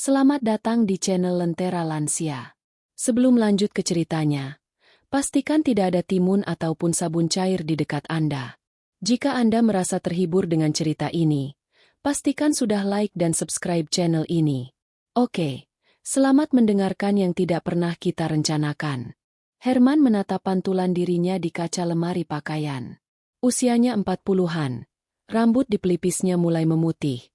Selamat datang di channel Lentera Lansia. Sebelum lanjut ke ceritanya, pastikan tidak ada timun ataupun sabun cair di dekat Anda. Jika Anda merasa terhibur dengan cerita ini, pastikan sudah like dan subscribe channel ini. Oke, selamat mendengarkan yang tidak pernah kita rencanakan. Herman menatap pantulan dirinya di kaca lemari pakaian. Usianya 40-an, rambut di pelipisnya mulai memutih,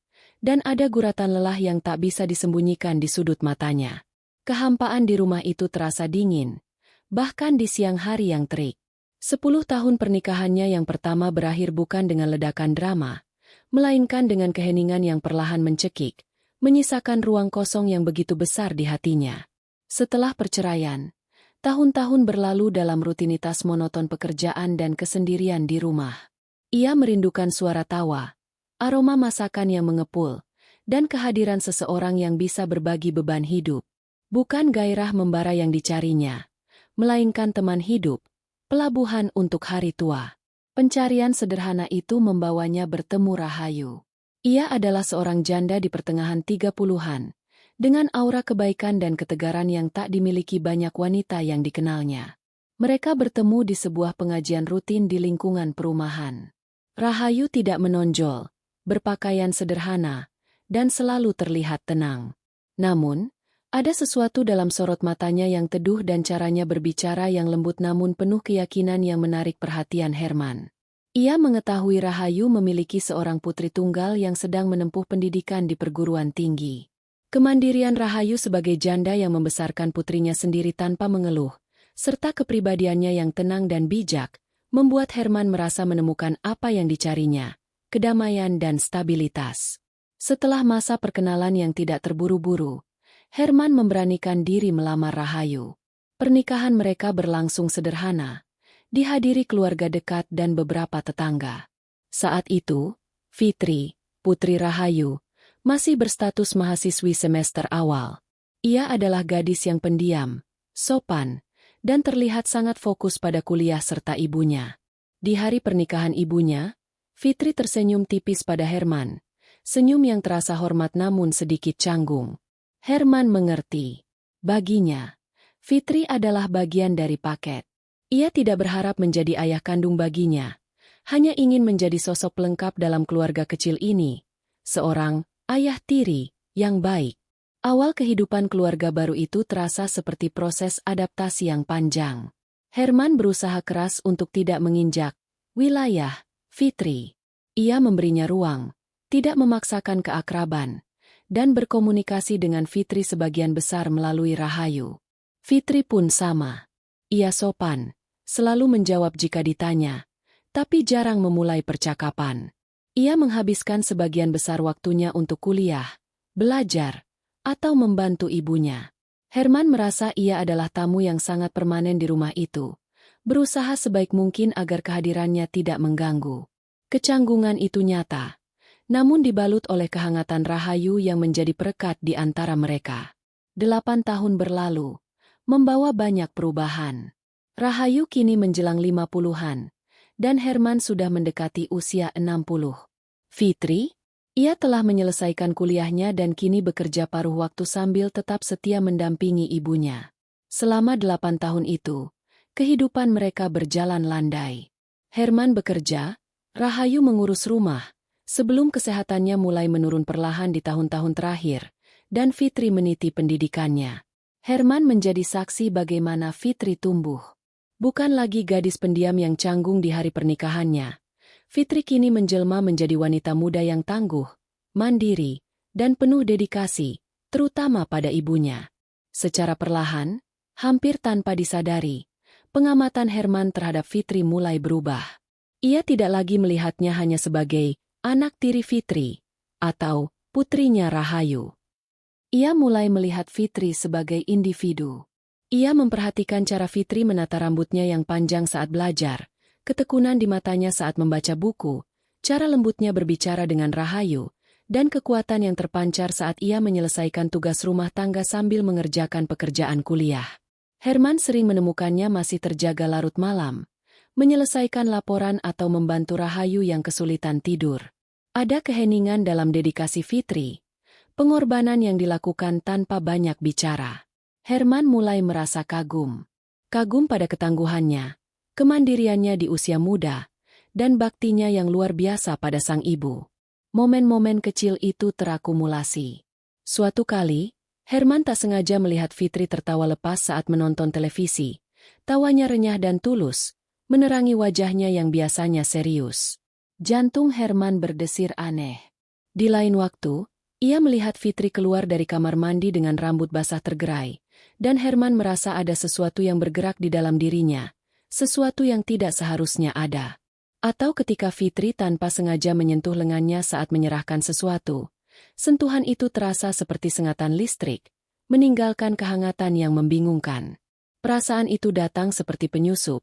dan ada guratan lelah yang tak bisa disembunyikan di sudut matanya. Kehampaan di rumah itu terasa dingin, bahkan di siang hari yang terik. 10 tahun pernikahannya yang pertama berakhir bukan dengan ledakan drama, melainkan dengan keheningan yang perlahan mencekik, menyisakan ruang kosong yang begitu besar di hatinya. Setelah perceraian, tahun-tahun berlalu dalam rutinitas monoton pekerjaan dan kesendirian di rumah. Ia merindukan suara tawa, aroma masakan yang mengepul, dan kehadiran seseorang yang bisa berbagi beban hidup. Bukan gairah membara yang dicarinya, melainkan teman hidup, pelabuhan untuk hari tua. Pencarian sederhana itu membawanya bertemu Rahayu. Ia adalah seorang janda di pertengahan 30-an, dengan aura kebaikan dan ketegaran yang tak dimiliki banyak wanita yang dikenalnya. Mereka bertemu di sebuah pengajian rutin di lingkungan perumahan. Rahayu tidak menonjol, berpakaian sederhana, dan selalu terlihat tenang. Namun, ada sesuatu dalam sorot matanya yang teduh dan caranya berbicara yang lembut namun penuh keyakinan yang menarik perhatian Herman. Ia mengetahui Rahayu memiliki seorang putri tunggal yang sedang menempuh pendidikan di perguruan tinggi. Kemandirian Rahayu sebagai janda yang membesarkan putrinya sendiri tanpa mengeluh, serta kepribadiannya yang tenang dan bijak, membuat Herman merasa menemukan apa yang dicarinya, kedamaian dan stabilitas. Setelah masa perkenalan yang tidak terburu-buru, Herman memberanikan diri melamar Rahayu. Pernikahan mereka berlangsung sederhana, dihadiri keluarga dekat dan beberapa tetangga. Saat itu, Fitri, putri Rahayu, masih berstatus mahasiswi semester awal. Ia adalah gadis yang pendiam, sopan, dan terlihat sangat fokus pada kuliah serta ibunya. Di hari pernikahan ibunya, Fitri tersenyum tipis pada Herman, senyum yang terasa hormat namun sedikit canggung. Herman mengerti. Baginya, Fitri adalah bagian dari paket. Ia tidak berharap menjadi ayah kandung baginya, hanya ingin menjadi sosok pelengkap dalam keluarga kecil ini, seorang ayah tiri yang baik. Awal kehidupan keluarga baru itu terasa seperti proses adaptasi yang panjang. Herman berusaha keras untuk tidak menginjak wilayah Fitri. Ia memberinya ruang, tidak memaksakan keakraban, dan berkomunikasi dengan Fitri sebagian besar melalui Rahayu. Fitri pun sama. Ia sopan, selalu menjawab jika ditanya, tapi jarang memulai percakapan. Ia menghabiskan sebagian besar waktunya untuk kuliah, belajar, atau membantu ibunya. Herman merasa ia adalah tamu yang sangat permanen di rumah itu, berusaha sebaik mungkin agar kehadirannya tidak mengganggu. Kecanggungan itu nyata, namun dibalut oleh kehangatan Rahayu yang menjadi perekat di antara mereka. 8 tahun berlalu, membawa banyak perubahan. Rahayu kini menjelang 50-an, dan Herman sudah mendekati usia 60. Fitri? Ia telah menyelesaikan kuliahnya dan kini bekerja paruh waktu sambil tetap setia mendampingi ibunya. Selama 8 tahun itu, kehidupan mereka berjalan landai. Herman bekerja, Rahayu mengurus rumah, sebelum kesehatannya mulai menurun perlahan di tahun-tahun terakhir, dan Fitri meniti pendidikannya. Herman menjadi saksi bagaimana Fitri tumbuh. Bukan lagi gadis pendiam yang canggung di hari pernikahannya. Fitri kini menjelma menjadi wanita muda yang tangguh, mandiri, dan penuh dedikasi, terutama pada ibunya. Secara perlahan, hampir tanpa disadari, pengamatan Herman terhadap Fitri mulai berubah. Ia tidak lagi melihatnya hanya sebagai anak tiri Fitri, atau putrinya Rahayu. Ia mulai melihat Fitri sebagai individu. Ia memperhatikan cara Fitri menata rambutnya yang panjang saat belajar, ketekunan di matanya saat membaca buku, cara lembutnya berbicara dengan Rahayu, dan kekuatan yang terpancar saat ia menyelesaikan tugas rumah tangga sambil mengerjakan pekerjaan kuliah. Herman sering menemukannya masih terjaga larut malam, menyelesaikan laporan atau membantu Rahayu yang kesulitan tidur. Ada keheningan dalam dedikasi Fitri, Pengorbanan yang dilakukan tanpa banyak bicara. Herman mulai merasa kagum. Kagum pada ketangguhannya, kemandiriannya di usia muda, dan baktinya yang luar biasa pada sang ibu. Momen-momen kecil itu terakumulasi. Suatu kali, Herman tak sengaja melihat Fitri tertawa lepas saat menonton televisi. Tawanya renyah dan tulus, menerangi wajahnya yang biasanya serius. Jantung Herman berdesir aneh. Di lain waktu, ia melihat Fitri keluar dari kamar mandi dengan rambut basah tergerai, dan Herman merasa ada sesuatu yang bergerak di dalam dirinya, sesuatu yang tidak seharusnya ada. Atau ketika Fitri tanpa sengaja menyentuh lengannya saat menyerahkan sesuatu, sentuhan itu terasa seperti sengatan listrik, meninggalkan kehangatan yang membingungkan. Perasaan itu datang seperti penyusup,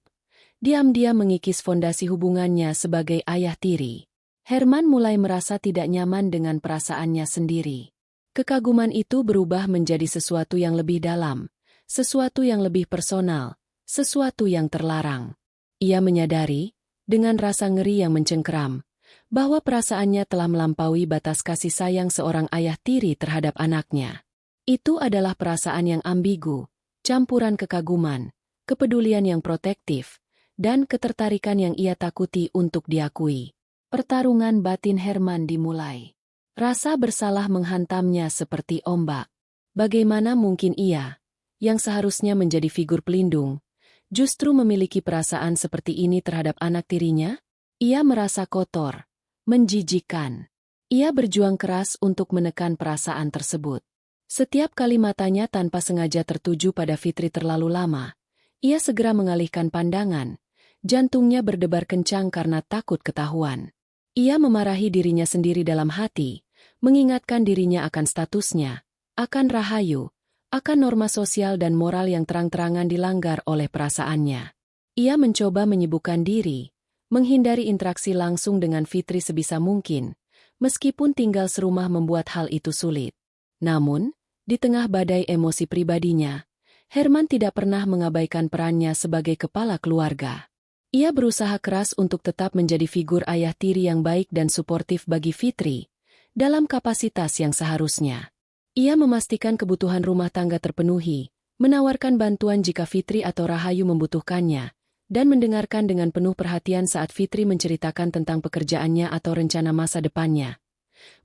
diam-diam mengikis fondasi hubungannya sebagai ayah tiri. Herman mulai merasa tidak nyaman dengan perasaannya sendiri. Kekaguman itu berubah menjadi sesuatu yang lebih dalam, sesuatu yang lebih personal, sesuatu yang terlarang. Ia menyadari, dengan rasa ngeri yang mencengkeram, bahwa perasaannya telah melampaui batas kasih sayang seorang ayah tiri terhadap anaknya. Itu adalah perasaan yang ambigu, campuran kekaguman, kepedulian yang protektif, dan ketertarikan yang ia takuti untuk diakui. Pertarungan batin Herman dimulai. Rasa bersalah menghantamnya seperti ombak. Bagaimana mungkin ia, yang seharusnya menjadi figur pelindung, justru memiliki perasaan seperti ini terhadap anak tirinya? Ia merasa kotor, menjijikkan. Ia berjuang keras untuk menekan perasaan tersebut. Setiap kali matanya tanpa sengaja tertuju pada Fitri terlalu lama, ia segera mengalihkan pandangan. Jantungnya berdebar kencang karena takut ketahuan. Ia memarahi dirinya sendiri dalam hati, mengingatkan dirinya akan statusnya, akan rahayu, akan norma sosial dan moral yang terang-terangan dilanggar oleh perasaannya. Ia mencoba menyibukkan diri, menghindari interaksi langsung dengan Fitri sebisa mungkin, meskipun tinggal serumah membuat hal itu sulit. Namun, di tengah badai emosi pribadinya, Herman tidak pernah mengabaikan perannya sebagai kepala keluarga. Ia berusaha keras untuk tetap menjadi figur ayah tiri yang baik dan suportif bagi Fitri, dalam kapasitas yang seharusnya. Ia memastikan kebutuhan rumah tangga terpenuhi, menawarkan bantuan jika Fitri atau Rahayu membutuhkannya, dan mendengarkan dengan penuh perhatian saat Fitri menceritakan tentang pekerjaannya atau rencana masa depannya.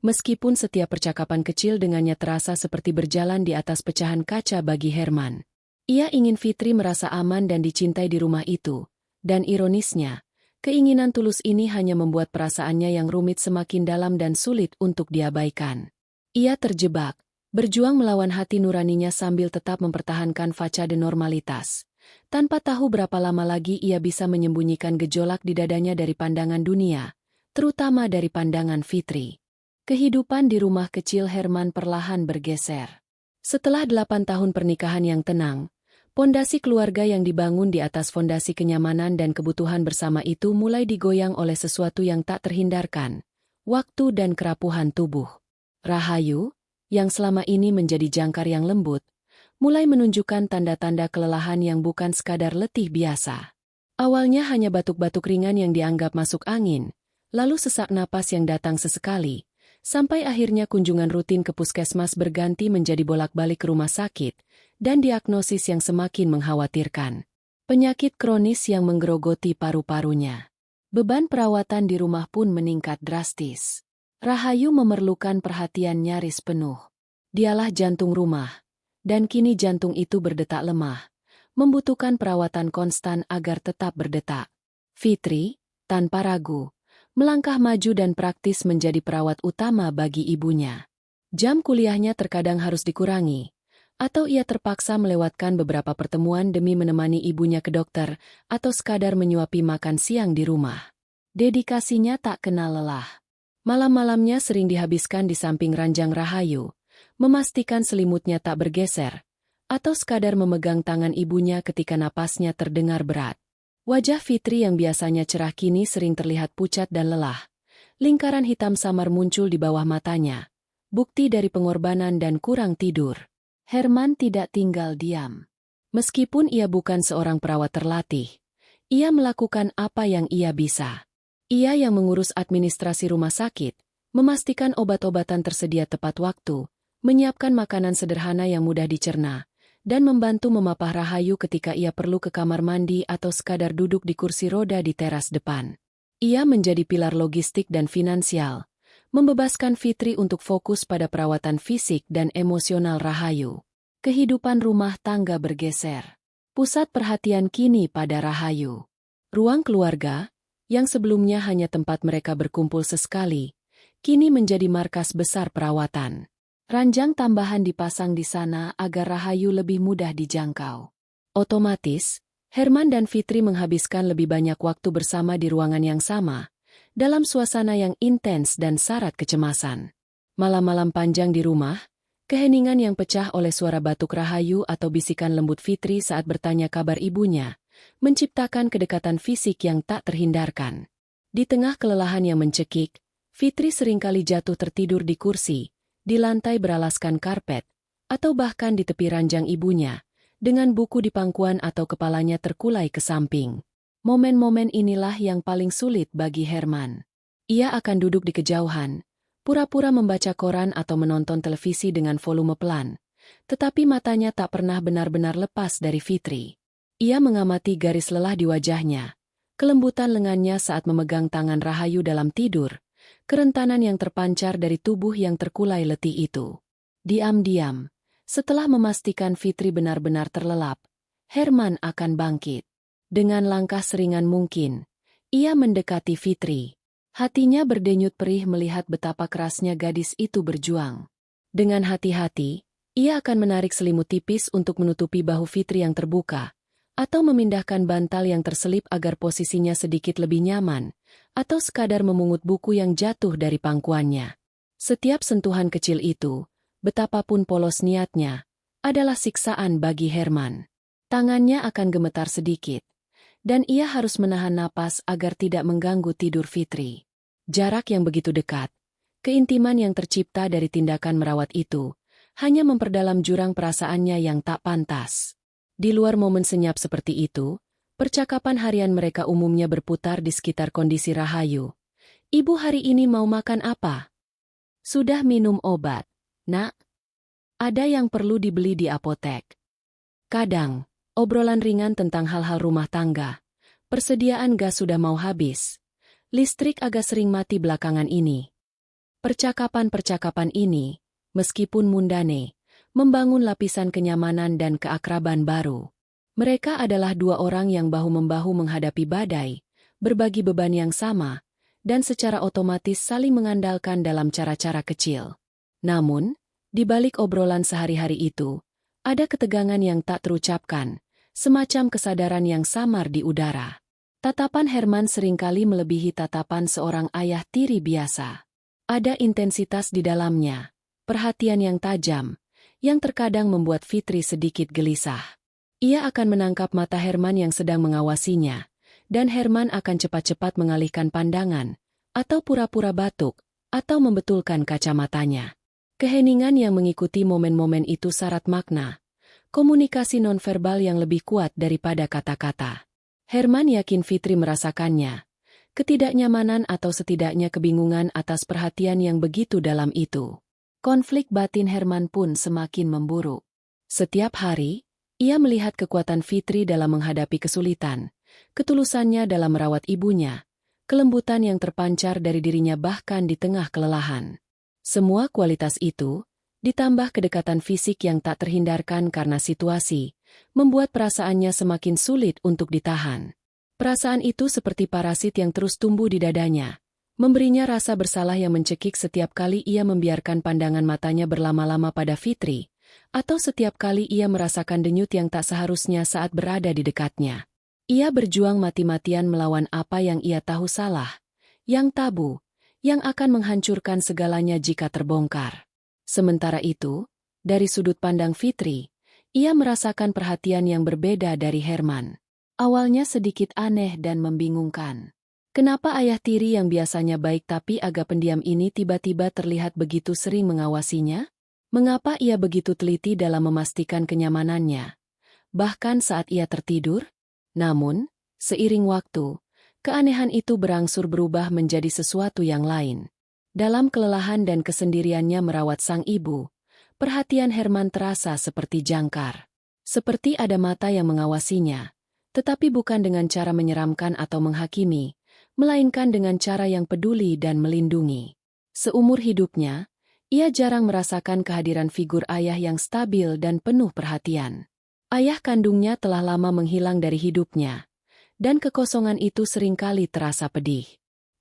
Meskipun setiap percakapan kecil dengannya terasa seperti berjalan di atas pecahan kaca bagi Herman. Ia ingin Fitri merasa aman dan dicintai di rumah itu. Dan ironisnya, keinginan tulus ini hanya membuat perasaannya yang rumit semakin dalam dan sulit untuk diabaikan. Ia terjebak, berjuang melawan hati nuraninya sambil tetap mempertahankan fachade normalitas. Tanpa tahu berapa lama lagi ia bisa menyembunyikan gejolak di dadanya dari pandangan dunia, terutama dari pandangan Fitri. Kehidupan di rumah kecil Herman perlahan bergeser. Setelah 8 tahun pernikahan yang tenang, pondasi keluarga yang dibangun di atas fondasi kenyamanan dan kebutuhan bersama itu mulai digoyang oleh sesuatu yang tak terhindarkan, waktu dan kerapuhan tubuh. Rahayu, yang selama ini menjadi jangkar yang lembut, mulai menunjukkan tanda-tanda kelelahan yang bukan sekadar letih biasa. Awalnya hanya batuk-batuk ringan yang dianggap masuk angin, lalu sesak napas yang datang sesekali, sampai akhirnya kunjungan rutin ke puskesmas berganti menjadi bolak-balik ke rumah sakit, dan diagnosis yang semakin mengkhawatirkan. Penyakit kronis yang menggerogoti paru-parunya. Beban perawatan di rumah pun meningkat drastis. Rahayu memerlukan perhatian nyaris penuh. Dialah jantung rumah, dan kini jantung itu berdetak lemah, membutuhkan perawatan konstan agar tetap berdetak. Fitri, tanpa ragu, melangkah maju dan praktis menjadi perawat utama bagi ibunya. Jam kuliahnya terkadang harus dikurangi, atau ia terpaksa melewatkan beberapa pertemuan demi menemani ibunya ke dokter atau sekadar menyuapi makan siang di rumah. Dedikasinya tak kenal lelah. Malam-malamnya sering dihabiskan di samping ranjang Rahayu, memastikan selimutnya tak bergeser, atau sekadar memegang tangan ibunya ketika napasnya terdengar berat. Wajah Fitri yang biasanya cerah kini sering terlihat pucat dan lelah. Lingkaran hitam samar muncul di bawah matanya, bukti dari pengorbanan dan kurang tidur. Herman tidak tinggal diam. Meskipun ia bukan seorang perawat terlatih, ia melakukan apa yang ia bisa. Ia yang mengurus administrasi rumah sakit, memastikan obat-obatan tersedia tepat waktu, menyiapkan makanan sederhana yang mudah dicerna, dan membantu memapah Rahayu ketika ia perlu ke kamar mandi atau sekadar duduk di kursi roda di teras depan. Ia menjadi pilar logistik dan finansial, membebaskan Fitri untuk fokus pada perawatan fisik dan emosional Rahayu. Kehidupan rumah tangga bergeser. Pusat perhatian kini pada Rahayu. Ruang keluarga, yang sebelumnya hanya tempat mereka berkumpul sesekali, kini menjadi markas besar perawatan. Ranjang tambahan dipasang di sana agar Rahayu lebih mudah dijangkau. Otomatis, Herman dan Fitri menghabiskan lebih banyak waktu bersama di ruangan yang sama, dalam suasana yang intens dan syarat kecemasan. Malam-malam panjang di rumah, keheningan yang pecah oleh suara batuk Rahayu atau bisikan lembut Fitri saat bertanya kabar ibunya, menciptakan kedekatan fisik yang tak terhindarkan. Di tengah kelelahan yang mencekik, Fitri seringkali jatuh tertidur di kursi, di lantai beralaskan karpet, atau bahkan di tepi ranjang ibunya, dengan buku di pangkuan atau kepalanya terkulai ke samping. Momen-momen inilah yang paling sulit bagi Herman. Ia akan duduk di kejauhan, pura-pura membaca koran atau menonton televisi dengan volume pelan, tetapi matanya tak pernah benar-benar lepas dari Fitri. Ia mengamati garis lelah di wajahnya, kelembutan lengannya saat memegang tangan Rahayu dalam tidur, kerentanan yang terpancar dari tubuh yang terkulai letih itu. Diam-diam, setelah memastikan Fitri benar-benar terlelap, Herman akan bangkit. Dengan langkah seringan mungkin, ia mendekati Fitri. Hatinya berdenyut perih melihat betapa kerasnya gadis itu berjuang. Dengan hati-hati, ia akan menarik selimut tipis untuk menutupi bahu Fitri yang terbuka, atau memindahkan bantal yang terselip agar posisinya sedikit lebih nyaman, atau sekadar memungut buku yang jatuh dari pangkuannya. Setiap sentuhan kecil itu, betapapun polos niatnya, adalah siksaan bagi Herman. Tangannya akan gemetar sedikit, dan ia harus menahan napas agar tidak mengganggu tidur Fitri. Jarak yang begitu dekat, keintiman yang tercipta dari tindakan merawat itu, hanya memperdalam jurang perasaannya yang tak pantas. Di luar momen senyap seperti itu, percakapan harian mereka umumnya berputar di sekitar kondisi Rahayu. "Ibu hari ini mau makan apa? Sudah minum obat, Nak? Ada yang perlu dibeli di apotek." Kadang, obrolan ringan tentang hal-hal rumah tangga. Persediaan gas sudah mau habis. Listrik agak sering mati belakangan ini. Percakapan-percakapan ini, meskipun mundane, membangun lapisan kenyamanan dan keakraban baru. Mereka adalah dua orang yang bahu-membahu menghadapi badai, berbagi beban yang sama, dan secara otomatis saling mengandalkan dalam cara-cara kecil. Namun, di balik obrolan sehari-hari itu, ada ketegangan yang tak terucapkan, semacam kesadaran yang samar di udara. Tatapan Herman seringkali melebihi tatapan seorang ayah tiri biasa. Ada intensitas di dalamnya, perhatian yang tajam, yang terkadang membuat Fitri sedikit gelisah. Ia akan menangkap mata Herman yang sedang mengawasinya, dan Herman akan cepat-cepat mengalihkan pandangan, atau pura-pura batuk, atau membetulkan kacamatanya. Keheningan yang mengikuti momen-momen itu syarat makna, komunikasi nonverbal yang lebih kuat daripada kata-kata. Herman yakin Fitri merasakannya, ketidaknyamanan atau setidaknya kebingungan atas perhatian yang begitu dalam itu. Konflik batin Herman pun semakin memburuk. Setiap hari, ia melihat kekuatan Fitri dalam menghadapi kesulitan, ketulusannya dalam merawat ibunya, kelembutan yang terpancar dari dirinya bahkan di tengah kelelahan. Semua kualitas itu, ditambah kedekatan fisik yang tak terhindarkan karena situasi, membuat perasaannya semakin sulit untuk ditahan. Perasaan itu seperti parasit yang terus tumbuh di dadanya, memberinya rasa bersalah yang mencekik setiap kali ia membiarkan pandangan matanya berlama-lama pada Fitri, atau setiap kali ia merasakan denyut yang tak seharusnya saat berada di dekatnya. Ia berjuang mati-matian melawan apa yang ia tahu salah, yang tabu, yang akan menghancurkan segalanya jika terbongkar. Sementara itu, dari sudut pandang Fitri, ia merasakan perhatian yang berbeda dari Herman. Awalnya sedikit aneh dan membingungkan. Kenapa ayah tiri yang biasanya baik tapi agak pendiam ini tiba-tiba terlihat begitu sering mengawasinya? Mengapa ia begitu teliti dalam memastikan kenyamanannya, bahkan saat ia tertidur? Namun, seiring waktu, keanehan itu berangsur berubah menjadi sesuatu yang lain. Dalam kelelahan dan kesendiriannya merawat sang ibu, Perhatian Herman terasa seperti jangkar. Seperti ada mata yang mengawasinya, tetapi bukan dengan cara menyeramkan atau menghakimi, melainkan dengan cara yang peduli dan melindungi. Seumur hidupnya, ia jarang merasakan kehadiran figur ayah yang stabil dan penuh perhatian. Ayah kandungnya telah lama menghilang dari hidupnya, dan kekosongan itu seringkali terasa pedih.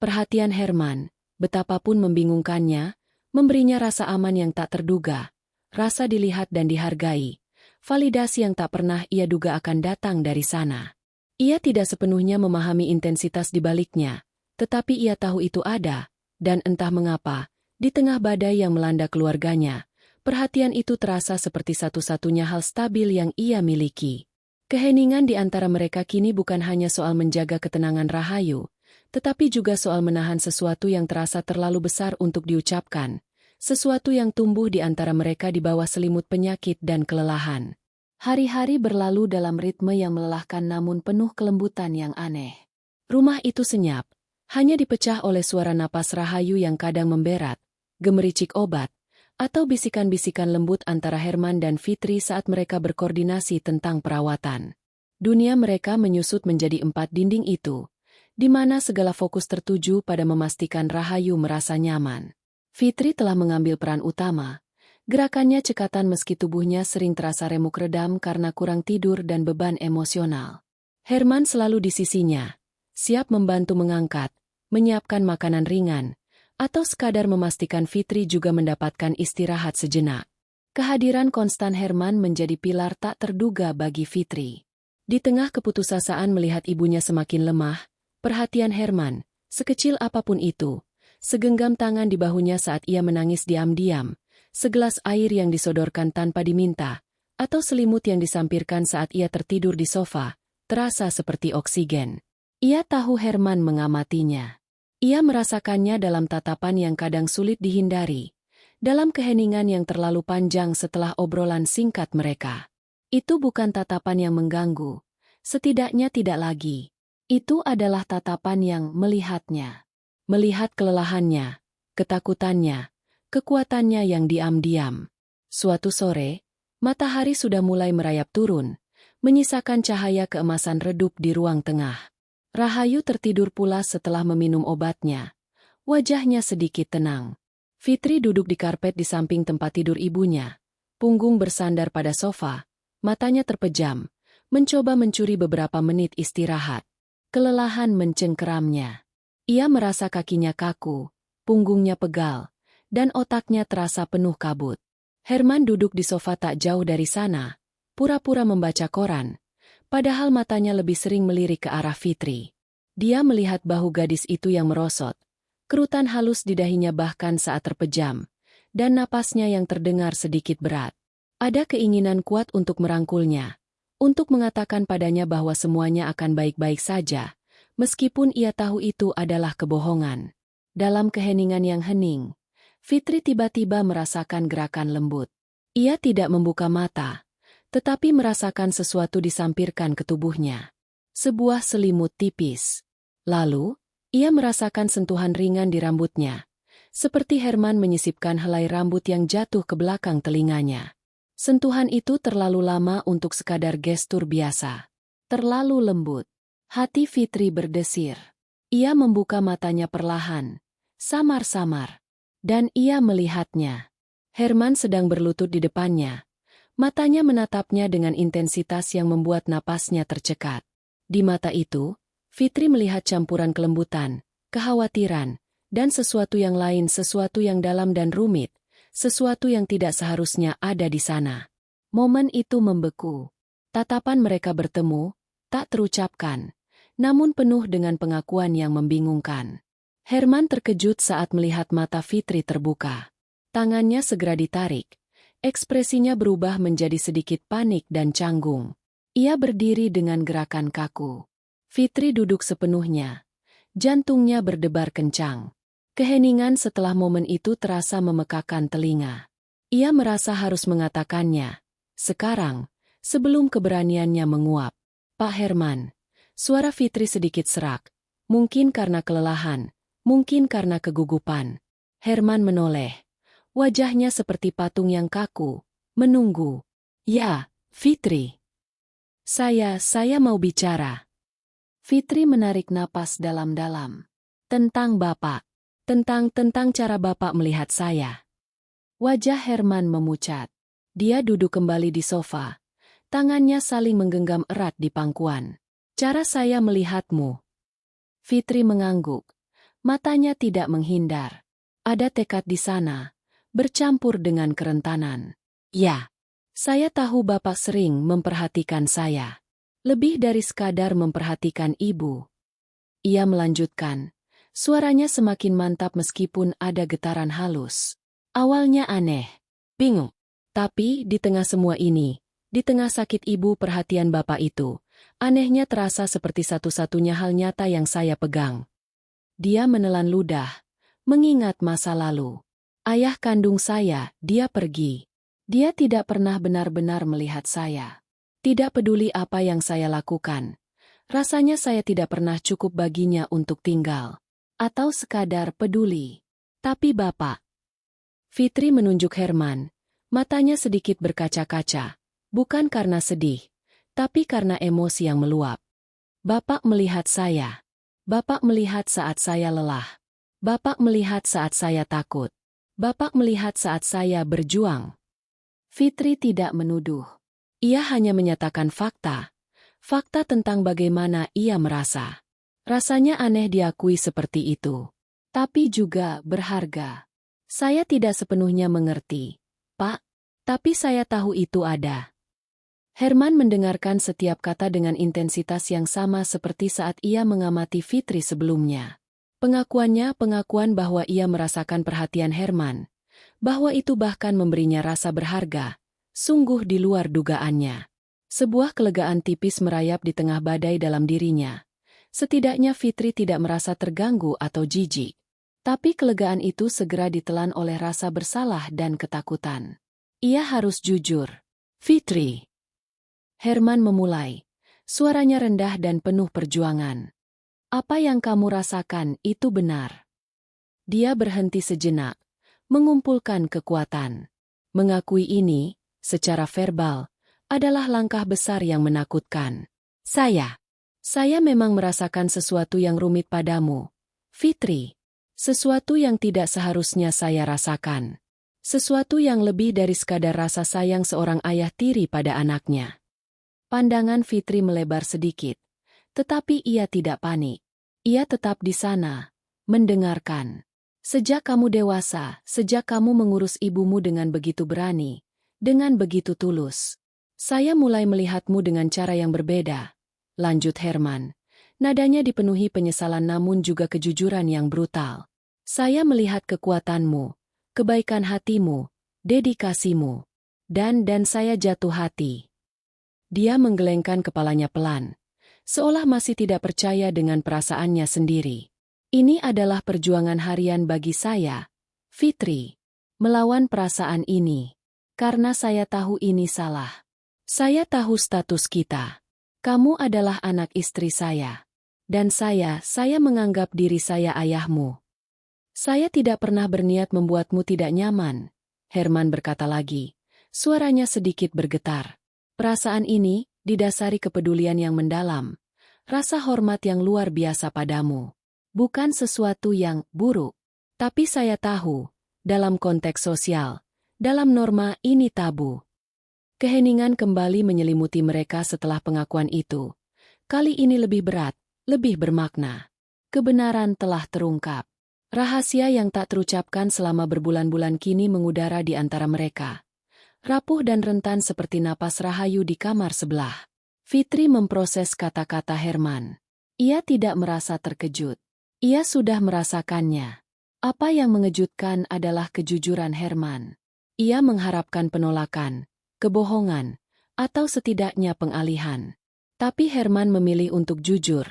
Perhatian Herman, betapapun membingungkannya, memberinya rasa aman yang tak terduga, rasa dilihat dan dihargai, validasi yang tak pernah ia duga akan datang dari sana. Ia tidak sepenuhnya memahami intensitas di baliknya, tetapi ia tahu itu ada, dan entah mengapa, di tengah badai yang melanda keluarganya, perhatian itu terasa seperti satu-satunya hal stabil yang ia miliki. Keheningan di antara mereka kini bukan hanya soal menjaga ketenangan Rahayu, tetapi juga soal menahan sesuatu yang terasa terlalu besar untuk diucapkan, sesuatu yang tumbuh di antara mereka di bawah selimut penyakit dan kelelahan. Hari-hari berlalu dalam ritme yang melelahkan namun penuh kelembutan yang aneh. Rumah itu senyap, hanya dipecah oleh suara napas Rahayu yang kadang memberat, gemericik obat, atau bisikan-bisikan lembut antara Herman dan Fitri saat mereka berkoordinasi tentang perawatan. Dunia mereka menyusut menjadi 4 dinding itu, di mana segala fokus tertuju pada memastikan Rahayu merasa nyaman. Fitri telah mengambil peran utama. Gerakannya cekatan meski tubuhnya sering terasa remuk redam karena kurang tidur dan beban emosional. Herman selalu di sisinya, siap membantu mengangkat, menyiapkan makanan ringan, atau sekadar memastikan Fitri juga mendapatkan istirahat sejenak. Kehadiran konstan Herman menjadi pilar tak terduga bagi Fitri. Di tengah keputusasaan melihat ibunya semakin lemah, perhatian Herman, sekecil apapun itu, segenggam tangan di bahunya saat ia menangis diam-diam, segelas air yang disodorkan tanpa diminta, atau selimut yang disampirkan saat ia tertidur di sofa, terasa seperti oksigen. Ia tahu Herman mengamatinya. Ia merasakannya dalam tatapan yang kadang sulit dihindari, dalam keheningan yang terlalu panjang setelah obrolan singkat mereka. Itu bukan tatapan yang mengganggu, setidaknya tidak lagi. Itu adalah tatapan yang melihatnya. Melihat kelelahannya, ketakutannya, kekuatannya yang diam-diam. Suatu sore, matahari sudah mulai merayap turun, menyisakan cahaya keemasan redup di ruang tengah. Rahayu tertidur pulas setelah meminum obatnya. Wajahnya sedikit tenang. Fitri duduk di karpet di samping tempat tidur ibunya. Punggung bersandar pada sofa, matanya terpejam, mencoba mencuri beberapa menit istirahat. Kelelahan mencengkeramnya. Ia merasa kakinya kaku, punggungnya pegal, dan otaknya terasa penuh kabut. Herman duduk di sofa tak jauh dari sana, pura-pura membaca koran, padahal matanya lebih sering melirik ke arah Fitri. Dia melihat bahu gadis itu yang merosot, kerutan halus di dahinya bahkan saat terpejam, dan napasnya yang terdengar sedikit berat. Ada keinginan kuat untuk merangkulnya, untuk mengatakan padanya bahwa semuanya akan baik-baik saja, meskipun ia tahu itu adalah kebohongan. Dalam keheningan yang hening, Fitri tiba-tiba merasakan gerakan lembut. Ia tidak membuka mata, tetapi merasakan sesuatu disampirkan ke tubuhnya. Sebuah selimut tipis. Lalu, ia merasakan sentuhan ringan di rambutnya, seperti Herman menyisipkan helai rambut yang jatuh ke belakang telinganya. Sentuhan itu terlalu lama untuk sekadar gestur biasa. Terlalu lembut. Hati Fitri berdesir. Ia membuka matanya perlahan, samar-samar, dan ia melihatnya. Herman sedang berlutut di depannya. Matanya menatapnya dengan intensitas yang membuat napasnya tercekat. Di mata itu, Fitri melihat campuran kelembutan, kekhawatiran, dan sesuatu yang lain, sesuatu yang dalam dan rumit, sesuatu yang tidak seharusnya ada di sana. Momen itu membeku. Tatapan mereka bertemu, tak terucapkan, namun penuh dengan pengakuan yang membingungkan. Herman terkejut saat melihat mata Fitri terbuka. Tangannya segera ditarik. Ekspresinya berubah menjadi sedikit panik dan canggung. Ia berdiri dengan gerakan kaku. Fitri duduk sepenuhnya. Jantungnya berdebar kencang. Keheningan setelah momen itu terasa memekakan telinga. Ia merasa harus mengatakannya. Sekarang, sebelum keberaniannya menguap. Pak Herman. Suara Fitri sedikit serak, mungkin karena kelelahan, mungkin karena kegugupan. Herman menoleh. Wajahnya seperti patung yang kaku, menunggu. Ya, Fitri. Saya mau bicara. Fitri menarik napas dalam-dalam. Tentang Bapak. Tentang cara Bapak melihat saya. Wajah Herman memucat. Dia duduk kembali di sofa. Tangannya saling menggenggam erat di pangkuan. Cara saya melihatmu. Fitri mengangguk. Matanya tidak menghindar. Ada tekad di sana, bercampur dengan kerentanan. Ya, saya tahu Bapak sering memperhatikan saya. Lebih dari sekadar memperhatikan ibu. Ia melanjutkan. Suaranya semakin mantap meskipun ada getaran halus. Awalnya aneh, bingung. Tapi di tengah semua ini, di tengah sakit ibu perhatian Bapak itu, anehnya terasa seperti satu-satunya hal nyata yang saya pegang. Dia menelan ludah, mengingat masa lalu. Ayah kandung saya, dia pergi. Dia tidak pernah benar-benar melihat saya. Tidak peduli apa yang saya lakukan. Rasanya saya tidak pernah cukup baginya untuk tinggal. Atau sekadar peduli. Tapi Bapak. Fitri menunjuk Herman. Matanya sedikit berkaca-kaca. Bukan karena sedih. Tapi karena emosi yang meluap. Bapak melihat saya. Bapak melihat saat saya lelah. Bapak melihat saat saya takut. Bapak melihat saat saya berjuang. Fitri tidak menuduh. Ia hanya menyatakan fakta. Fakta tentang bagaimana ia merasa. Rasanya aneh diakui seperti itu. Tapi juga berharga. Saya tidak sepenuhnya mengerti, Pak. Tapi saya tahu itu ada. Herman mendengarkan setiap kata dengan intensitas yang sama seperti saat ia mengamati Fitri sebelumnya. Pengakuannya pengakuan bahwa ia merasakan perhatian Herman. Bahwa itu bahkan memberinya rasa berharga. Sungguh di luar dugaannya. Sebuah kelegaan tipis merayap di tengah badai dalam dirinya. Setidaknya Fitri tidak merasa terganggu atau jijik. Tapi kelegaan itu segera ditelan oleh rasa bersalah dan ketakutan. Ia harus jujur. Fitri. Herman memulai. Suaranya rendah dan penuh perjuangan. Apa yang kamu rasakan itu benar. Dia berhenti sejenak. Mengumpulkan kekuatan. Mengakui ini, secara verbal, adalah langkah besar yang menakutkan. Saya memang merasakan sesuatu yang rumit padamu, Fitri. Sesuatu yang tidak seharusnya saya rasakan. Sesuatu yang lebih dari sekadar rasa sayang seorang ayah tiri pada anaknya. Pandangan Fitri melebar sedikit. Tetapi ia tidak panik. Ia tetap di sana, mendengarkan. Sejak kamu dewasa, sejak kamu mengurus ibumu dengan begitu berani, dengan begitu tulus. Saya mulai melihatmu dengan cara yang berbeda. Lanjut Herman. Nadanya dipenuhi penyesalan namun juga kejujuran yang brutal. Saya melihat kekuatanmu, kebaikan hatimu, dedikasimu. Dan saya jatuh hati. Dia menggelengkan kepalanya pelan. Seolah masih tidak percaya dengan perasaannya sendiri. Ini adalah perjuangan harian bagi saya, Fitri. Melawan perasaan ini. Karena saya tahu ini salah. Saya tahu status kita. Kamu adalah anak istri saya. Dan saya menganggap diri saya ayahmu. Saya tidak pernah berniat membuatmu tidak nyaman, Herman berkata lagi. Suaranya sedikit bergetar. Perasaan ini didasari kepedulian yang mendalam. Rasa hormat yang luar biasa padamu. Bukan sesuatu yang buruk. Tapi saya tahu, dalam konteks sosial, dalam norma ini tabu. Keheningan kembali menyelimuti mereka setelah pengakuan itu. Kali ini lebih berat, lebih bermakna. Kebenaran telah terungkap. Rahasia yang tak terucapkan selama berbulan-bulan kini mengudara di antara mereka. Rapuh dan rentan seperti napas Rahayu di kamar sebelah. Fitri memproses kata-kata Herman. Ia tidak merasa terkejut. Ia sudah merasakannya. Apa yang mengejutkan adalah kejujuran Herman. Ia mengharapkan penolakan, kebohongan, atau setidaknya pengalihan. Tapi Herman memilih untuk jujur,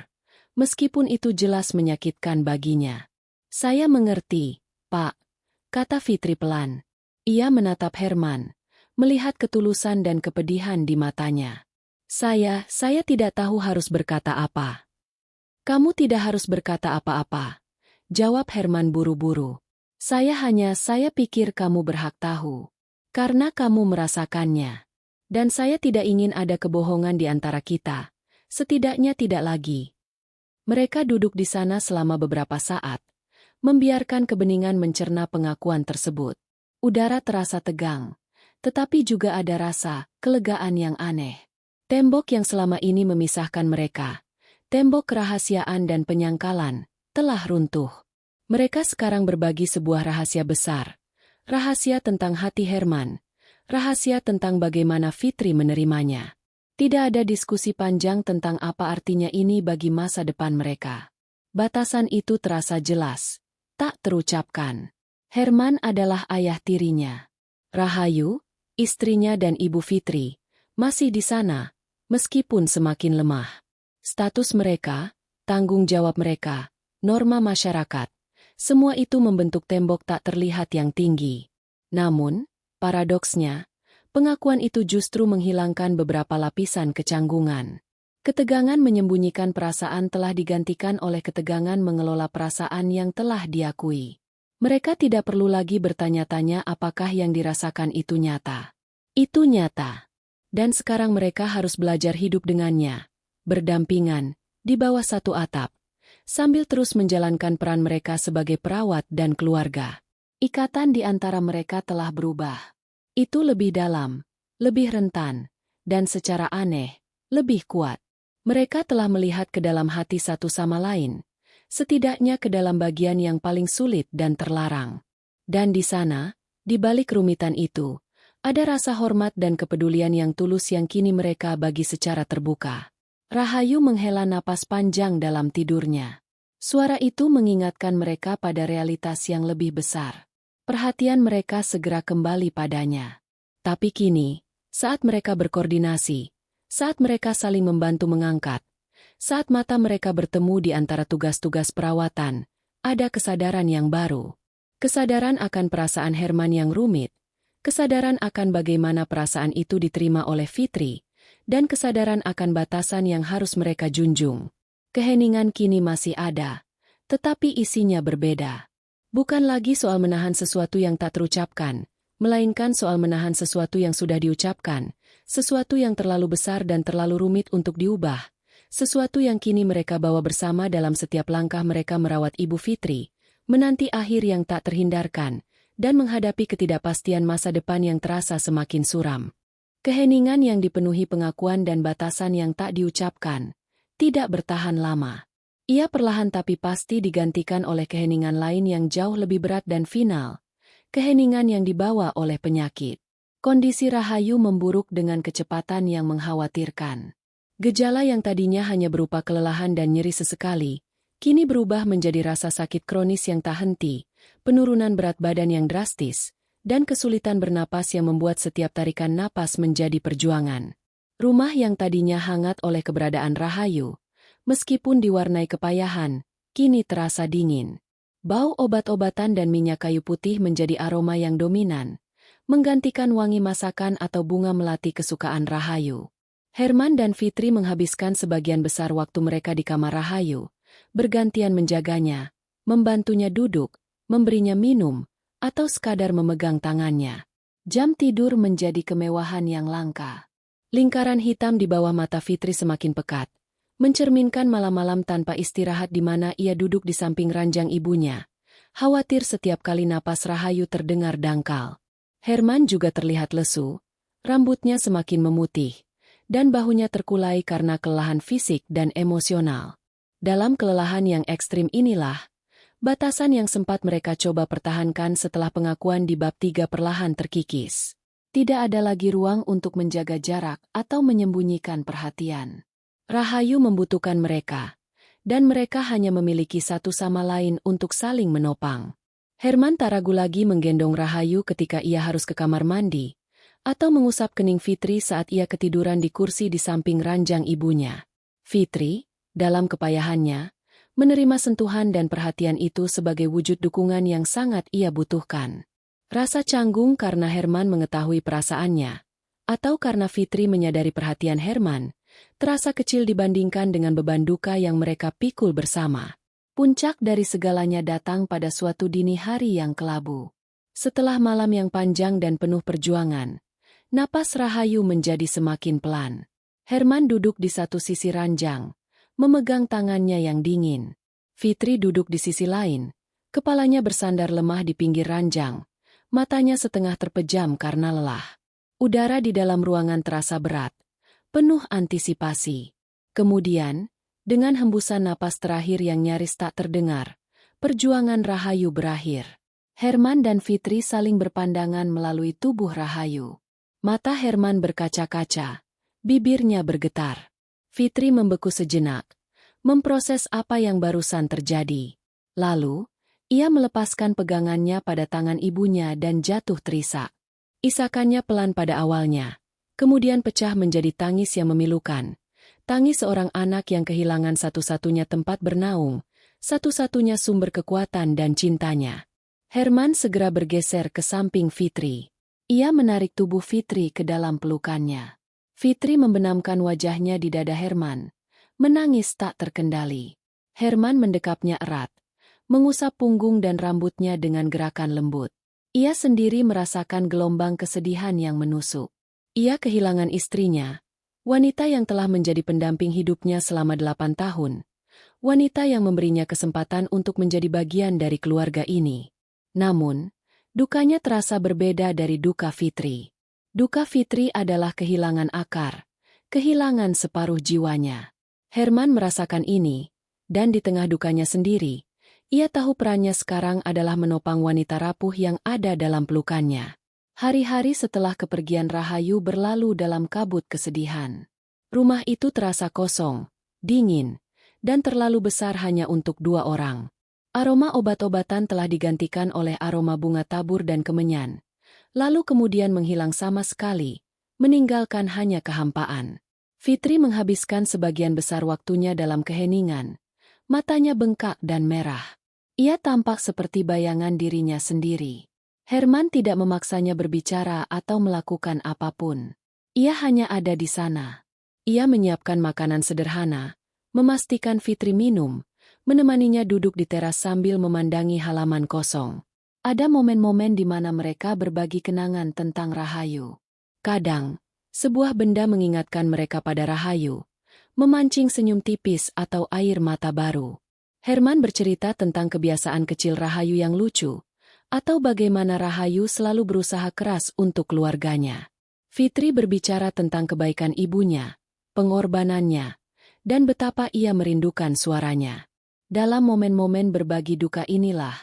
meskipun itu jelas menyakitkan baginya. Saya mengerti, Pak, kata Fitri pelan. Ia menatap Herman, melihat ketulusan dan kepedihan di matanya. Saya tidak tahu harus berkata apa. Kamu tidak harus berkata apa-apa, jawab Herman buru-buru. Saya pikir kamu berhak tahu. Karena kamu merasakannya. Dan saya tidak ingin ada kebohongan di antara kita. Setidaknya tidak lagi. Mereka duduk di sana selama beberapa saat, membiarkan kebeningan mencerna pengakuan tersebut. Udara terasa tegang, tetapi juga ada rasa kelegaan yang aneh. Tembok yang selama ini memisahkan mereka, tembok kerahasiaan dan penyangkalan, telah runtuh. Mereka sekarang berbagi sebuah rahasia besar. Rahasia tentang hati Herman. Rahasia tentang bagaimana Fitri menerimanya. Tidak ada diskusi panjang tentang apa artinya ini bagi masa depan mereka. Batasan itu terasa jelas, tak terucapkan. Herman adalah ayah tirinya. Rahayu, istrinya dan ibu Fitri, masih di sana, meskipun semakin lemah. Status mereka, tanggung jawab mereka, norma masyarakat, semua itu membentuk tembok tak terlihat yang tinggi. Namun, paradoksnya, pengakuan itu justru menghilangkan beberapa lapisan kecanggungan. Ketegangan menyembunyikan perasaan telah digantikan oleh ketegangan mengelola perasaan yang telah diakui. Mereka tidak perlu lagi bertanya-tanya apakah yang dirasakan itu nyata. Itu nyata. Dan sekarang mereka harus belajar hidup dengannya, berdampingan, di bawah satu atap, sambil terus menjalankan peran mereka sebagai perawat dan keluarga. Ikatan di antara mereka telah berubah. Itu lebih dalam, lebih rentan, dan secara aneh, lebih kuat. Mereka telah melihat ke dalam hati satu sama lain, setidaknya ke dalam bagian yang paling sulit dan terlarang. Dan di sana, di balik rumitan itu, ada rasa hormat dan kepedulian yang tulus yang kini mereka bagi secara terbuka. Rahayu menghela napas panjang dalam tidurnya. Suara itu mengingatkan mereka pada realitas yang lebih besar. Perhatian mereka segera kembali padanya. Tapi kini, saat mereka berkoordinasi, saat mereka saling membantu mengangkat, saat mata mereka bertemu di antara tugas-tugas perawatan, ada kesadaran yang baru. Kesadaran akan perasaan Herman yang rumit, kesadaran akan bagaimana perasaan itu diterima oleh Fitri, dan kesadaran akan batasan yang harus mereka junjung. Keheningan kini masih ada, tetapi isinya berbeda. Bukan lagi soal menahan sesuatu yang tak terucapkan, melainkan soal menahan sesuatu yang sudah diucapkan, sesuatu yang terlalu besar dan terlalu rumit untuk diubah, sesuatu yang kini mereka bawa bersama dalam setiap langkah mereka merawat Ibu Fitri, menanti akhir yang tak terhindarkan, dan menghadapi ketidakpastian masa depan yang terasa semakin suram. Keheningan yang dipenuhi pengakuan dan batasan yang tak diucapkan, tidak bertahan lama. Ia perlahan tapi pasti digantikan oleh keheningan lain yang jauh lebih berat dan final. Keheningan yang dibawa oleh penyakit. Kondisi Rahayu memburuk dengan kecepatan yang mengkhawatirkan. Gejala yang tadinya hanya berupa kelelahan dan nyeri sesekali, kini berubah menjadi rasa sakit kronis yang tak henti, penurunan berat badan yang drastis, dan kesulitan bernapas yang membuat setiap tarikan napas menjadi perjuangan. Rumah yang tadinya hangat oleh keberadaan Rahayu, meskipun diwarnai kepayahan, kini terasa dingin. Bau obat-obatan dan minyak kayu putih menjadi aroma yang dominan, menggantikan wangi masakan atau bunga melati kesukaan Rahayu. Herman dan Fitri menghabiskan sebagian besar waktu mereka di kamar Rahayu, bergantian menjaganya, membantunya duduk, memberinya minum, atau sekadar memegang tangannya. Jam tidur menjadi kemewahan yang langka. Lingkaran hitam di bawah mata Fitri semakin pekat, mencerminkan malam-malam tanpa istirahat di mana ia duduk di samping ranjang ibunya. Khawatir setiap kali napas Rahayu terdengar dangkal. Herman juga terlihat lesu, rambutnya semakin memutih, dan bahunya terkulai karena kelelahan fisik dan emosional. Dalam kelelahan yang ekstrim inilah, batasan yang sempat mereka coba pertahankan setelah pengakuan di bab 3 perlahan terkikis. Tidak ada lagi ruang untuk menjaga jarak atau menyembunyikan perhatian. Rahayu membutuhkan mereka, dan mereka hanya memiliki satu sama lain untuk saling menopang. Herman tak ragu lagi menggendong Rahayu ketika ia harus ke kamar mandi, atau mengusap kening Fitri saat ia ketiduran di kursi di samping ranjang ibunya. Fitri, dalam kepayahannya, menerima sentuhan dan perhatian itu sebagai wujud dukungan yang sangat ia butuhkan. Rasa canggung karena Herman mengetahui perasaannya, atau karena Fitri menyadari perhatian Herman, terasa kecil dibandingkan dengan beban duka yang mereka pikul bersama. Puncak dari segalanya datang pada suatu dini hari yang kelabu. Setelah malam yang panjang dan penuh perjuangan, napas Rahayu menjadi semakin pelan. Herman duduk di satu sisi ranjang, memegang tangannya yang dingin. Fitri duduk di sisi lain, kepalanya bersandar lemah di pinggir ranjang, matanya setengah terpejam karena lelah. Udara di dalam ruangan terasa berat, penuh antisipasi. Kemudian, dengan hembusan napas terakhir yang nyaris tak terdengar, perjuangan Rahayu berakhir. Herman dan Fitri saling berpandangan melalui tubuh Rahayu. Mata Herman berkaca-kaca, bibirnya bergetar. Fitri membeku sejenak, memproses apa yang barusan terjadi. Lalu, ia melepaskan pegangannya pada tangan ibunya dan jatuh terisak. Isakannya pelan pada awalnya, kemudian pecah menjadi tangis yang memilukan. Tangis seorang anak yang kehilangan satu-satunya tempat bernaung, satu-satunya sumber kekuatan dan cintanya. Herman segera bergeser ke samping Fitri. Ia menarik tubuh Fitri ke dalam pelukannya. Fitri membenamkan wajahnya di dada Herman, menangis tak terkendali. Herman mendekapnya erat, mengusap punggung dan rambutnya dengan gerakan lembut. Ia sendiri merasakan gelombang kesedihan yang menusuk. Ia kehilangan istrinya, wanita yang telah menjadi pendamping hidupnya selama 8 tahun. Wanita yang memberinya kesempatan untuk menjadi bagian dari keluarga ini. Namun, dukanya terasa berbeda dari duka Fitri. Duka Fitri adalah kehilangan akar, kehilangan separuh jiwanya. Herman merasakan ini, dan di tengah dukanya sendiri, ia tahu perannya sekarang adalah menopang wanita rapuh yang ada dalam pelukannya. Hari-hari setelah kepergian Rahayu berlalu dalam kabut kesedihan. Rumah itu terasa kosong, dingin, dan terlalu besar hanya untuk 2 orang. Aroma obat-obatan telah digantikan oleh aroma bunga tabur dan kemenyan, lalu kemudian menghilang sama sekali, meninggalkan hanya kehampaan. Fitri menghabiskan sebagian besar waktunya dalam keheningan, matanya bengkak dan merah. Ia tampak seperti bayangan dirinya sendiri. Herman tidak memaksanya berbicara atau melakukan apapun. Ia hanya ada di sana. Ia menyiapkan makanan sederhana, memastikan Fitri minum, menemaninya duduk di teras sambil memandangi halaman kosong. Ada momen-momen di mana mereka berbagi kenangan tentang Rahayu. Kadang, sebuah benda mengingatkan mereka pada Rahayu, memancing senyum tipis atau air mata baru. Herman bercerita tentang kebiasaan kecil Rahayu yang lucu, atau bagaimana Rahayu selalu berusaha keras untuk keluarganya. Fitri berbicara tentang kebaikan ibunya, pengorbanannya, dan betapa ia merindukan suaranya. Dalam momen-momen berbagi duka inilah,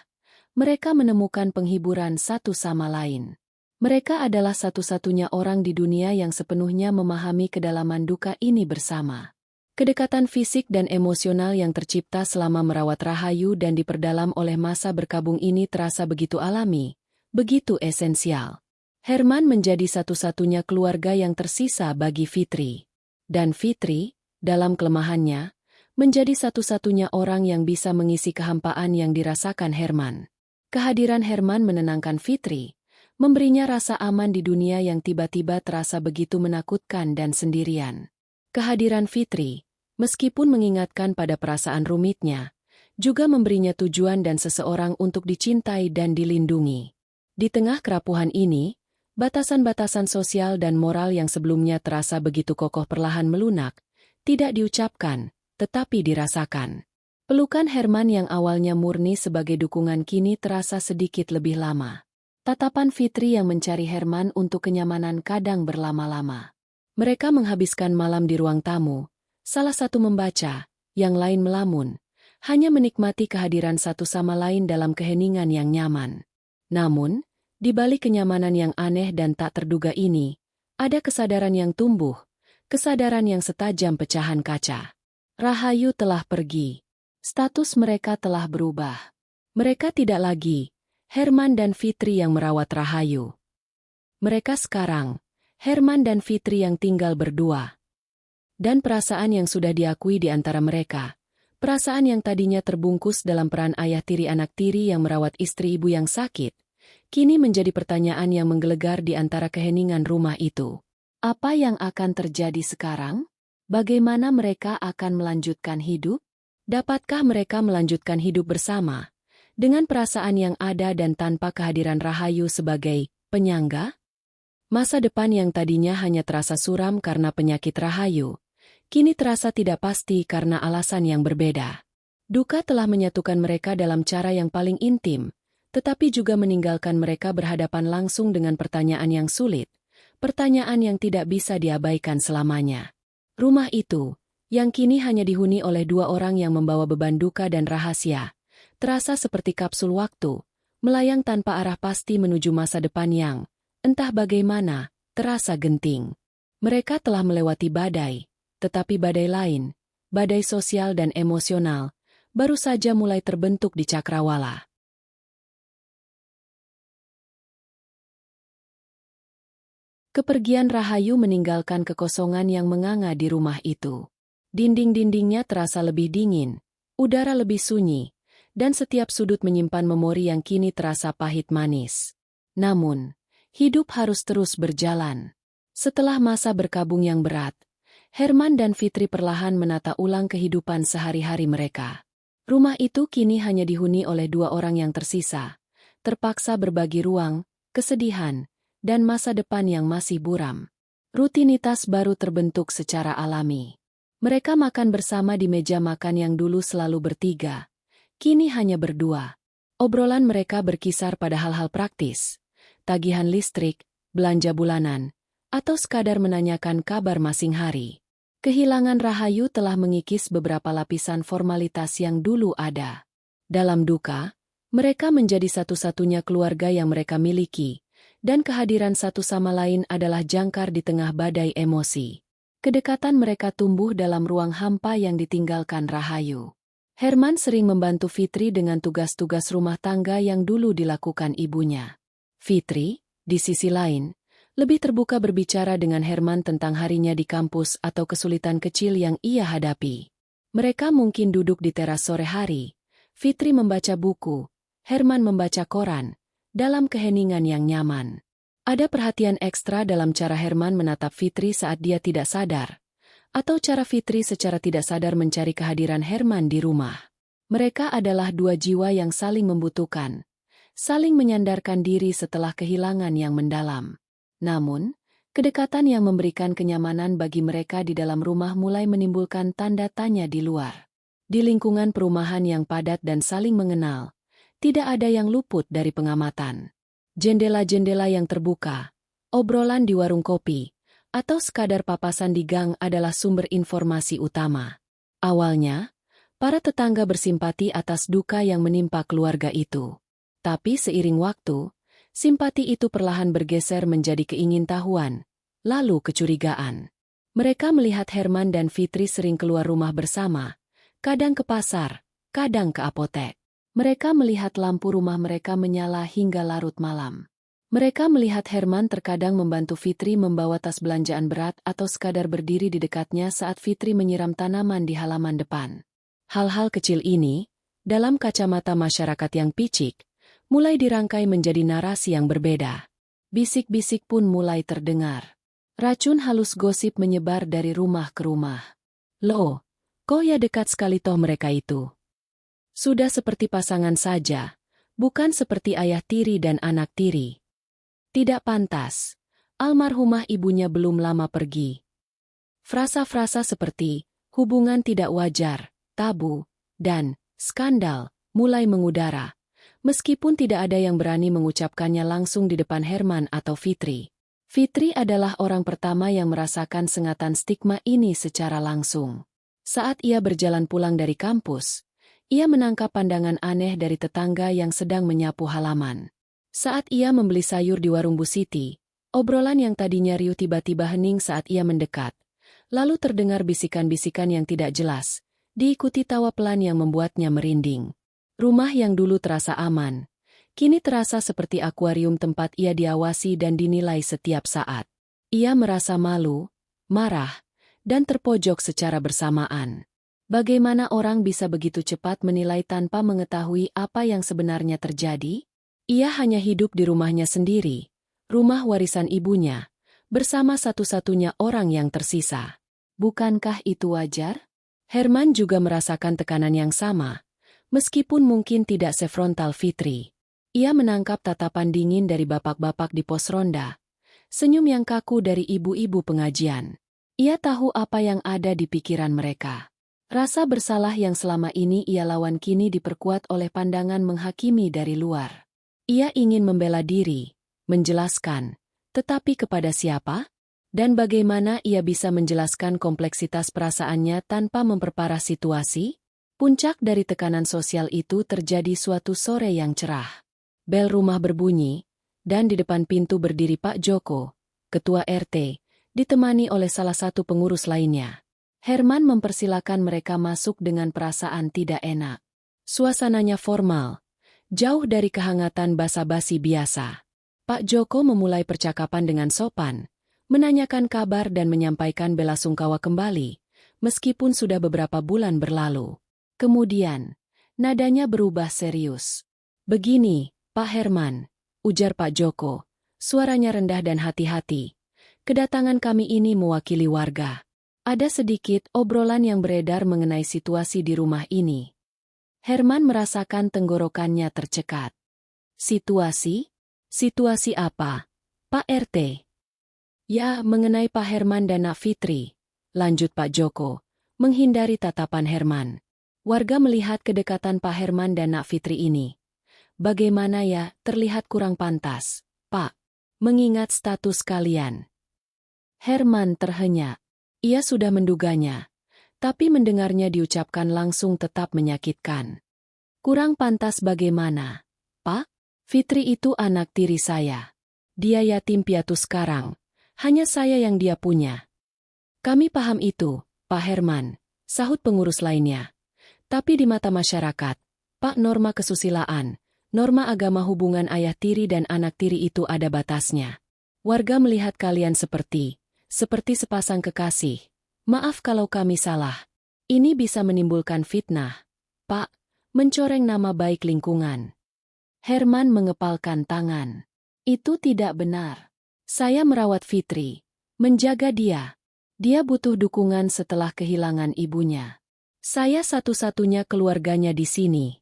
mereka menemukan penghiburan satu sama lain. Mereka adalah satu-satunya orang di dunia yang sepenuhnya memahami kedalaman duka ini bersama. Kedekatan fisik dan emosional yang tercipta selama merawat Rahayu dan diperdalam oleh masa berkabung ini terasa begitu alami, begitu esensial. Herman menjadi satu-satunya keluarga yang tersisa bagi Fitri. Dan Fitri, dalam kelemahannya, menjadi satu-satunya orang yang bisa mengisi kehampaan yang dirasakan Herman. Kehadiran Herman menenangkan Fitri, memberinya rasa aman di dunia yang tiba-tiba terasa begitu menakutkan dan sendirian. Kehadiran Fitri, meskipun mengingatkan pada perasaan rumitnya, juga memberinya tujuan dan seseorang untuk dicintai dan dilindungi. Di tengah kerapuhan ini, batasan-batasan sosial dan moral yang sebelumnya terasa begitu kokoh perlahan melunak, tidak diucapkan, tetapi dirasakan. Pelukan Herman yang awalnya murni sebagai dukungan kini terasa sedikit lebih lama. Tatapan Fitri yang mencari Herman untuk kenyamanan kadang berlama-lama. Mereka menghabiskan malam di ruang tamu, salah satu membaca, yang lain melamun, hanya menikmati kehadiran satu sama lain dalam keheningan yang nyaman. Namun, di balik kenyamanan yang aneh dan tak terduga ini, ada kesadaran yang tumbuh, kesadaran yang setajam pecahan kaca. Rahayu telah pergi. Status mereka telah berubah. Mereka tidak lagi Herman dan Fitri yang merawat Rahayu. Mereka sekarang Herman dan Fitri yang tinggal berdua. Dan perasaan yang sudah diakui di antara mereka, perasaan yang tadinya terbungkus dalam peran ayah tiri anak tiri yang merawat istri ibu yang sakit, kini menjadi pertanyaan yang menggelegar di antara keheningan rumah itu. Apa yang akan terjadi sekarang? Bagaimana mereka akan melanjutkan hidup? Dapatkah mereka melanjutkan hidup bersama, dengan perasaan yang ada dan tanpa kehadiran Rahayu sebagai penyangga? Masa depan yang tadinya hanya terasa suram karena penyakit Rahayu, kini terasa tidak pasti karena alasan yang berbeda. Duka telah menyatukan mereka dalam cara yang paling intim, tetapi juga meninggalkan mereka berhadapan langsung dengan pertanyaan yang sulit, pertanyaan yang tidak bisa diabaikan selamanya. Rumah itu, yang kini hanya dihuni oleh dua orang yang membawa beban duka dan rahasia, terasa seperti kapsul waktu, melayang tanpa arah pasti menuju masa depan yang, entah bagaimana, terasa genting. Mereka telah melewati badai, tetapi badai lain, badai sosial dan emosional, baru saja mulai terbentuk di Cakrawala. Kepergian Rahayu meninggalkan kekosongan yang menganga di rumah itu. Dinding-dindingnya terasa lebih dingin, udara lebih sunyi, dan setiap sudut menyimpan memori yang kini terasa pahit manis. Namun, hidup harus terus berjalan. Setelah masa berkabung yang berat, Herman dan Fitri perlahan menata ulang kehidupan sehari-hari mereka. Rumah itu kini hanya dihuni oleh dua orang yang tersisa, terpaksa berbagi ruang, kesedihan, dan masa depan yang masih buram. Rutinitas baru terbentuk secara alami. Mereka makan bersama di meja makan yang dulu selalu bertiga, kini hanya berdua. Obrolan mereka berkisar pada hal-hal praktis, tagihan listrik, belanja bulanan, atau sekadar menanyakan kabar masing hari. Kehilangan Rahayu telah mengikis beberapa lapisan formalitas yang dulu ada. Dalam duka, mereka menjadi satu-satunya keluarga yang mereka miliki, dan kehadiran satu sama lain adalah jangkar di tengah badai emosi. Kedekatan mereka tumbuh dalam ruang hampa yang ditinggalkan Rahayu. Herman sering membantu Fitri dengan tugas-tugas rumah tangga yang dulu dilakukan ibunya. Fitri, di sisi lain, lebih terbuka berbicara dengan Herman tentang harinya di kampus atau kesulitan kecil yang ia hadapi. Mereka mungkin duduk di teras sore hari, Fitri membaca buku, Herman membaca koran, dalam keheningan yang nyaman. Ada perhatian ekstra dalam cara Herman menatap Fitri saat dia tidak sadar, atau cara Fitri secara tidak sadar mencari kehadiran Herman di rumah. Mereka adalah dua jiwa yang saling membutuhkan, saling menyandarkan diri setelah kehilangan yang mendalam. Namun, kedekatan yang memberikan kenyamanan bagi mereka di dalam rumah mulai menimbulkan tanda tanya di luar. Di lingkungan perumahan yang padat dan saling mengenal, tidak ada yang luput dari pengamatan. Jendela-jendela yang terbuka, obrolan di warung kopi, atau sekadar papasan di gang adalah sumber informasi utama. Awalnya, para tetangga bersimpati atas duka yang menimpa keluarga itu. Tapi seiring waktu, simpati itu perlahan bergeser menjadi keingintahuan, lalu kecurigaan. Mereka melihat Herman dan Fitri sering keluar rumah bersama, kadang ke pasar, kadang ke apotek. Mereka melihat lampu rumah mereka menyala hingga larut malam. Mereka melihat Herman terkadang membantu Fitri membawa tas belanjaan berat atau sekadar berdiri di dekatnya saat Fitri menyiram tanaman di halaman depan. Hal-hal kecil ini, dalam kacamata masyarakat yang picik, mulai dirangkai menjadi narasi yang berbeda. Bisik-bisik pun mulai terdengar. Racun halus gosip menyebar dari rumah ke rumah. Loh, kok ya dekat sekali toh mereka itu? Sudah seperti pasangan saja, bukan seperti ayah tiri dan anak tiri. Tidak pantas, almarhumah ibunya belum lama pergi. Frasa-frasa seperti hubungan tidak wajar, tabu, dan skandal mulai mengudara, meskipun tidak ada yang berani mengucapkannya langsung di depan Herman atau Fitri. Fitri adalah orang pertama yang merasakan sengatan stigma ini secara langsung. Saat ia berjalan pulang dari kampus, ia menangkap pandangan aneh dari tetangga yang sedang menyapu halaman. Saat ia membeli sayur di warung Bu Siti, obrolan yang tadinya riuh tiba-tiba hening saat ia mendekat. Lalu terdengar bisikan-bisikan yang tidak jelas, diikuti tawa pelan yang membuatnya merinding. Rumah yang dulu terasa aman, kini terasa seperti akuarium tempat ia diawasi dan dinilai setiap saat. Ia merasa malu, marah, dan terpojok secara bersamaan. Bagaimana orang bisa begitu cepat menilai tanpa mengetahui apa yang sebenarnya terjadi? Ia hanya hidup di rumahnya sendiri, rumah warisan ibunya, bersama satu-satunya orang yang tersisa. Bukankah itu wajar? Herman juga merasakan tekanan yang sama, meskipun mungkin tidak sefrontal Fitri. Ia menangkap tatapan dingin dari bapak-bapak di pos ronda, senyum yang kaku dari ibu-ibu pengajian. Ia tahu apa yang ada di pikiran mereka. Rasa bersalah yang selama ini ia lawan kini diperkuat oleh pandangan menghakimi dari luar. Ia ingin membela diri, menjelaskan, tetapi kepada siapa? Dan bagaimana ia bisa menjelaskan kompleksitas perasaannya tanpa memperparah situasi? Puncak dari tekanan sosial itu terjadi suatu sore yang cerah. Bel rumah berbunyi, dan di depan pintu berdiri Pak Joko, ketua RT, ditemani oleh salah satu pengurus lainnya. Herman mempersilakan mereka masuk dengan perasaan tidak enak. Suasananya formal, jauh dari kehangatan basa-basi biasa. Pak Joko memulai percakapan dengan sopan, menanyakan kabar dan menyampaikan belasungkawa kembali, meskipun sudah beberapa bulan berlalu. Kemudian, nadanya berubah serius. "Begini, Pak Herman," ujar Pak Joko, suaranya rendah dan hati-hati. "Kedatangan kami ini mewakili warga. Ada sedikit obrolan yang beredar mengenai situasi di rumah ini." Herman merasakan tenggorokannya tercekat. "Situasi? Situasi apa, Pak RT?" "Ya, mengenai Pak Herman dan Nak Fitri," lanjut Pak Joko, menghindari tatapan Herman. "Warga melihat kedekatan Pak Herman dan Nak Fitri ini. Bagaimana ya, terlihat kurang pantas, Pak, mengingat status kalian." Herman terhenyak. Ia sudah menduganya, tapi mendengarnya diucapkan langsung tetap menyakitkan. "Kurang pantas bagaimana, Pak? Fitri itu anak tiri saya. Dia yatim piatu sekarang. Hanya saya yang dia punya." "Kami paham itu, Pak Herman," sahut pengurus lainnya. "Tapi di mata masyarakat, Pak, norma kesusilaan, norma agama hubungan ayah tiri dan anak tiri itu ada batasnya. Warga melihat kalian seperti sepasang kekasih. Maaf kalau kami salah. Ini bisa menimbulkan fitnah, Pak, mencoreng nama baik lingkungan." Herman mengepalkan tangan. "Itu tidak benar. Saya merawat Fitri, menjaga dia. Dia butuh dukungan setelah kehilangan ibunya. Saya satu-satunya keluarganya di sini."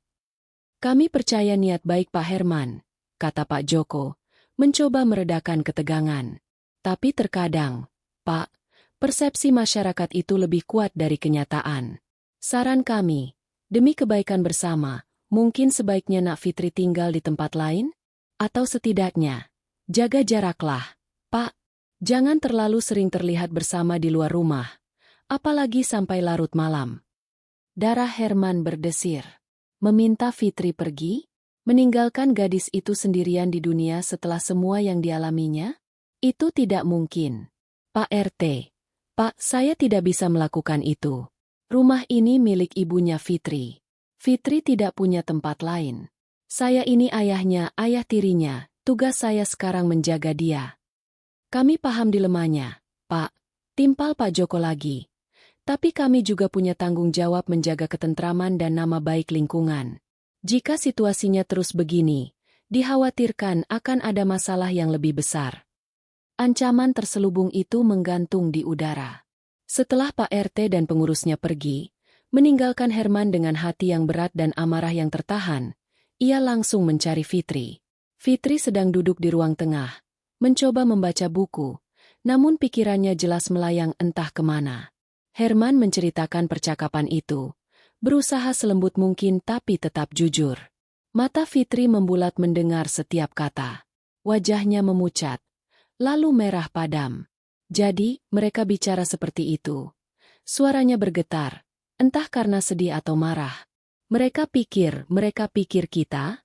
"Kami percaya niat baik Pak Herman," kata Pak Joko, mencoba meredakan ketegangan. "Tapi terkadang, Pak, persepsi masyarakat itu lebih kuat dari kenyataan. Saran kami, demi kebaikan bersama, mungkin sebaiknya Nak Fitri tinggal di tempat lain? Atau setidaknya, jaga jaraklah, Pak. Jangan terlalu sering terlihat bersama di luar rumah, apalagi sampai larut malam." Darah Herman berdesir. Meminta Fitri pergi? Meninggalkan gadis itu sendirian di dunia setelah semua yang dialaminya? Itu tidak mungkin. "Pak RT, Pak, saya tidak bisa melakukan itu. Rumah ini milik ibunya Fitri. Fitri tidak punya tempat lain. Saya ini ayahnya, ayah tirinya, tugas saya sekarang menjaga dia." "Kami paham dilemanya, Pak," timpal Pak Joko lagi. "Tapi kami juga punya tanggung jawab menjaga ketentraman dan nama baik lingkungan. Jika situasinya terus begini, dikhawatirkan akan ada masalah yang lebih besar." Ancaman terselubung itu menggantung di udara. Setelah Pak RT dan pengurusnya pergi, meninggalkan Herman dengan hati yang berat dan amarah yang tertahan, ia langsung mencari Fitri. Fitri sedang duduk di ruang tengah, mencoba membaca buku, namun pikirannya jelas melayang entah kemana. Herman menceritakan percakapan itu, berusaha selembut mungkin tapi tetap jujur. Mata Fitri membulat mendengar setiap kata. Wajahnya memucat, lalu merah padam. "Jadi, mereka bicara seperti itu." Suaranya bergetar, entah karena sedih atau marah. Mereka pikir kita?"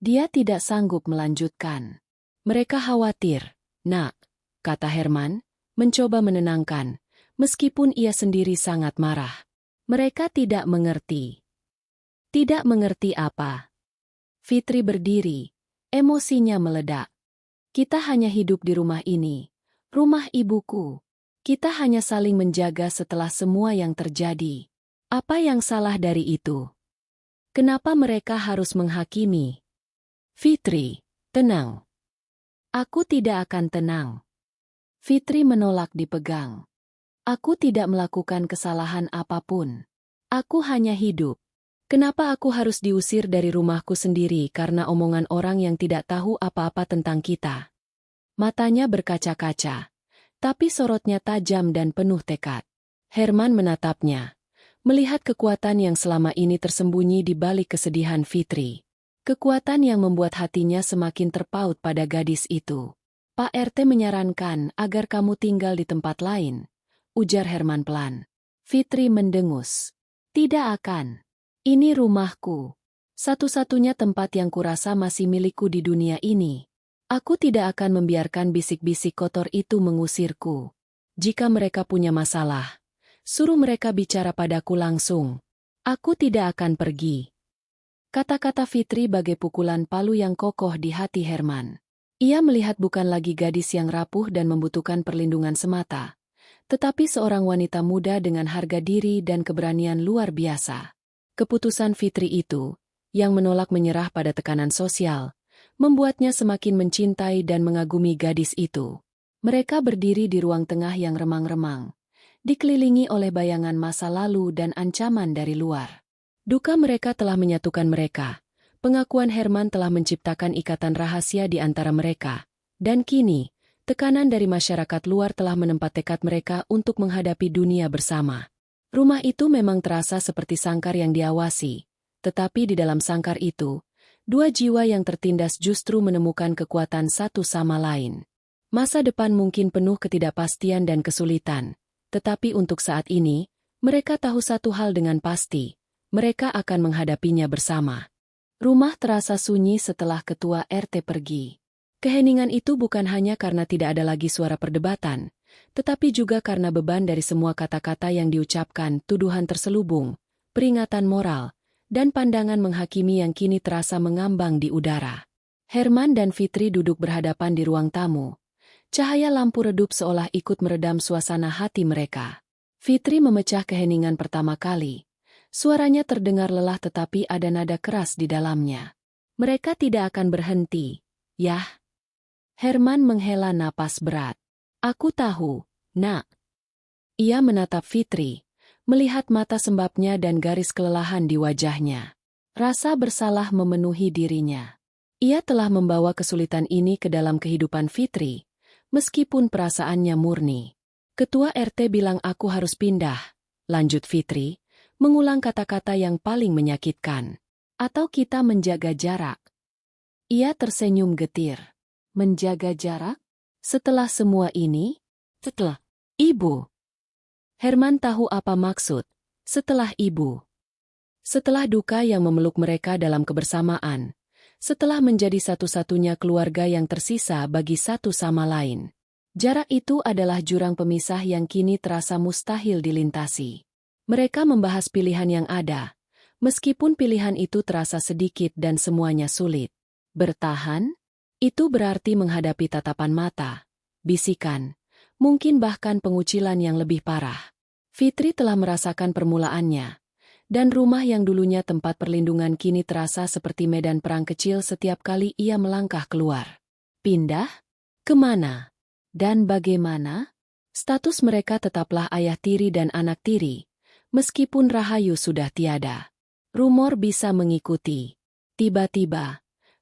Dia tidak sanggup melanjutkan. "Mereka khawatir, Nak," kata Herman, mencoba menenangkan, meskipun ia sendiri sangat marah. "Mereka tidak mengerti." "Tidak mengerti apa?" Fitri berdiri, emosinya meledak. "Kita hanya hidup di rumah ini, rumah ibuku. Kita hanya saling menjaga setelah semua yang terjadi. Apa yang salah dari itu? Kenapa mereka harus menghakimi?" "Fitri, tenang." "Aku tidak akan tenang." Fitri menolak dipegang. Aku tidak melakukan kesalahan apapun. Aku hanya hidup. Kenapa aku harus diusir dari rumahku sendiri karena omongan orang yang tidak tahu apa-apa tentang kita? Matanya berkaca-kaca, tapi sorotnya tajam dan penuh tekad. Herman menatapnya, melihat kekuatan yang selama ini tersembunyi di balik kesedihan Fitri. Kekuatan yang membuat hatinya semakin terpaut pada gadis itu. Pak RT menyarankan agar kamu tinggal di tempat lain, ujar Herman pelan. Fitri mendengus. Tidak akan. Ini rumahku. Satu-satunya tempat yang kurasa masih milikku di dunia ini. Aku tidak akan membiarkan bisik-bisik kotor itu mengusirku. Jika mereka punya masalah, suruh mereka bicara padaku langsung. Aku tidak akan pergi. Kata-kata Fitri bagai pukulan palu yang kokoh di hati Herman. Ia melihat bukan lagi gadis yang rapuh dan membutuhkan perlindungan semata, tetapi seorang wanita muda dengan harga diri dan keberanian luar biasa. Keputusan Fitri itu, yang menolak menyerah pada tekanan sosial, membuatnya semakin mencintai dan mengagumi gadis itu. Mereka berdiri di ruang tengah yang remang-remang, dikelilingi oleh bayangan masa lalu dan ancaman dari luar. Duka mereka telah menyatukan mereka. Pengakuan Herman telah menciptakan ikatan rahasia di antara mereka. Dan kini, tekanan dari masyarakat luar telah menempat tekad mereka untuk menghadapi dunia bersama. Rumah itu memang terasa seperti sangkar yang diawasi, tetapi di dalam sangkar itu, dua jiwa yang tertindas justru menemukan kekuatan satu sama lain. Masa depan mungkin penuh ketidakpastian dan kesulitan, tetapi untuk saat ini, mereka tahu satu hal dengan pasti, mereka akan menghadapinya bersama. Rumah terasa sunyi setelah ketua RT pergi. Keheningan itu bukan hanya karena tidak ada lagi suara perdebatan, tetapi juga karena beban dari semua kata-kata yang diucapkan, tuduhan terselubung, peringatan moral, dan pandangan menghakimi yang kini terasa mengambang di udara. Herman dan Fitri duduk berhadapan di ruang tamu. Cahaya lampu redup seolah ikut meredam suasana hati mereka. Fitri memecah keheningan pertama kali. Suaranya terdengar lelah tetapi ada nada keras di dalamnya. Mereka tidak akan berhenti, yah. Herman menghela napas berat. Aku tahu, nak. Ia menatap Fitri, melihat mata sembabnya dan garis kelelahan di wajahnya. Rasa bersalah memenuhi dirinya. Ia telah membawa kesulitan ini ke dalam kehidupan Fitri, meskipun perasaannya murni. Ketua RT bilang aku harus pindah, lanjut Fitri, mengulang kata-kata yang paling menyakitkan. Atau kita menjaga jarak. Ia tersenyum getir. Menjaga jarak? Setelah semua ini? Setelah ibu. Herman tahu apa maksud. Setelah ibu. Setelah duka yang memeluk mereka dalam kebersamaan. Setelah menjadi satu-satunya keluarga yang tersisa bagi satu sama lain. Jarak itu adalah jurang pemisah yang kini terasa mustahil dilintasi. Mereka membahas pilihan yang ada. Meskipun pilihan itu terasa sedikit dan semuanya sulit. Bertahan? Itu berarti menghadapi tatapan mata, bisikan, mungkin bahkan pengucilan yang lebih parah. Fitri telah merasakan permulaannya, dan rumah yang dulunya tempat perlindungan kini terasa seperti medan perang kecil setiap kali ia melangkah keluar. Pindah? Kemana? Dan bagaimana? Status mereka tetaplah ayah tiri dan anak tiri, meskipun Rahayu sudah tiada. Rumor bisa mengikuti. Tiba-tiba,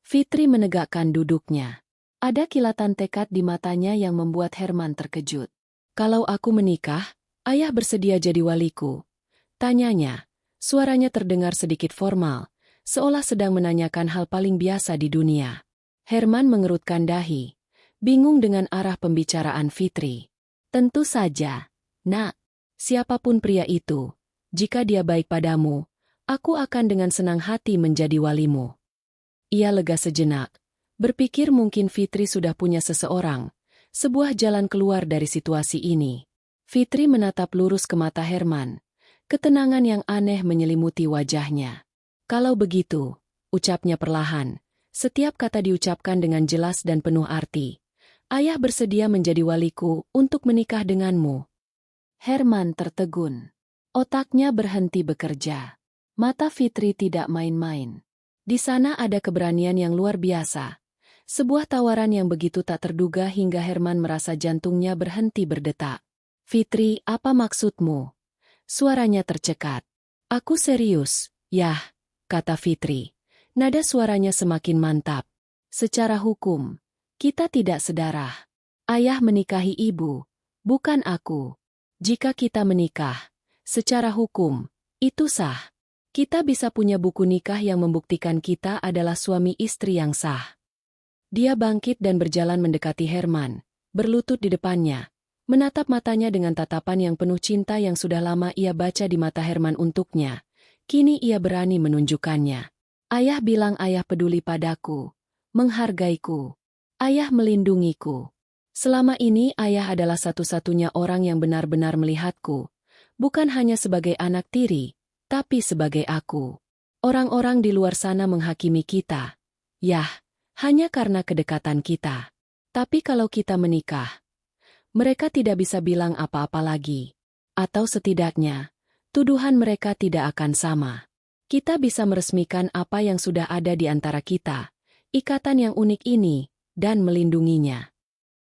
Fitri menegakkan duduknya. Ada kilatan tekad di matanya yang membuat Herman terkejut. Kalau aku menikah, ayah bersedia jadi waliku. Tanyanya, suaranya terdengar sedikit formal, seolah sedang menanyakan hal paling biasa di dunia. Herman mengerutkan dahi, bingung dengan arah pembicaraan Fitri. Tentu saja, nak, siapapun pria itu, jika dia baik padamu, aku akan dengan senang hati menjadi walimu. Ia lega sejenak, berpikir mungkin Fitri sudah punya seseorang, sebuah jalan keluar dari situasi ini. Fitri menatap lurus ke mata Herman, ketenangan yang aneh menyelimuti wajahnya. Kalau begitu, ucapnya perlahan, setiap kata diucapkan dengan jelas dan penuh arti. Ayah bersedia menjadi waliku untuk menikah denganmu. Herman tertegun. Otaknya berhenti bekerja. Mata Fitri tidak main-main. Di sana ada keberanian yang luar biasa. Sebuah tawaran yang begitu tak terduga hingga Herman merasa jantungnya berhenti berdetak. Fitri, apa maksudmu? Suaranya tercekat. Aku serius, yah, kata Fitri. Nada suaranya semakin mantap. Secara hukum, kita tidak sedarah. Ayah menikahi ibu, bukan aku. Jika kita menikah, secara hukum, itu sah. Kita bisa punya buku nikah yang membuktikan kita adalah suami istri yang sah. Dia bangkit dan berjalan mendekati Herman, berlutut di depannya, menatap matanya dengan tatapan yang penuh cinta yang sudah lama ia baca di mata Herman untuknya. Kini ia berani menunjukkannya. Ayah bilang ayah peduli padaku, menghargaiku. Ayah melindungiku. Selama ini ayah adalah satu-satunya orang yang benar-benar melihatku, bukan hanya sebagai anak tiri, tapi sebagai aku. Orang-orang di luar sana menghakimi kita. Yah, hanya karena kedekatan kita. Tapi kalau kita menikah, mereka tidak bisa bilang apa-apa lagi. Atau setidaknya, tuduhan mereka tidak akan sama. Kita bisa meresmikan apa yang sudah ada di antara kita, ikatan yang unik ini, dan melindunginya.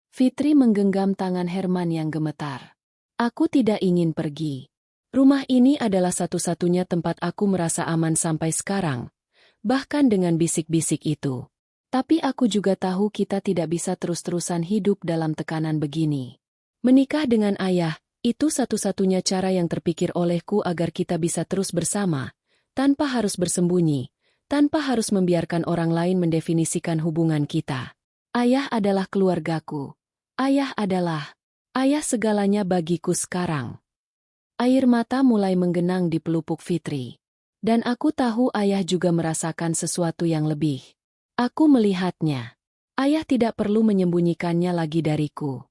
Fitri menggenggam tangan Herman yang gemetar. Aku tidak ingin pergi. Rumah ini adalah satu-satunya tempat aku merasa aman sampai sekarang, bahkan dengan bisik-bisik itu. Tapi aku juga tahu kita tidak bisa terus-terusan hidup dalam tekanan begini. Menikah dengan ayah, itu satu-satunya cara yang terpikir olehku agar kita bisa terus bersama, tanpa harus bersembunyi, tanpa harus membiarkan orang lain mendefinisikan hubungan kita. Ayah adalah keluargaku. Ayah segalanya bagiku sekarang. Air mata mulai menggenang di pelupuk Fitri. Dan aku tahu ayah juga merasakan sesuatu yang lebih. Aku melihatnya. Ayah tidak perlu menyembunyikannya lagi dariku.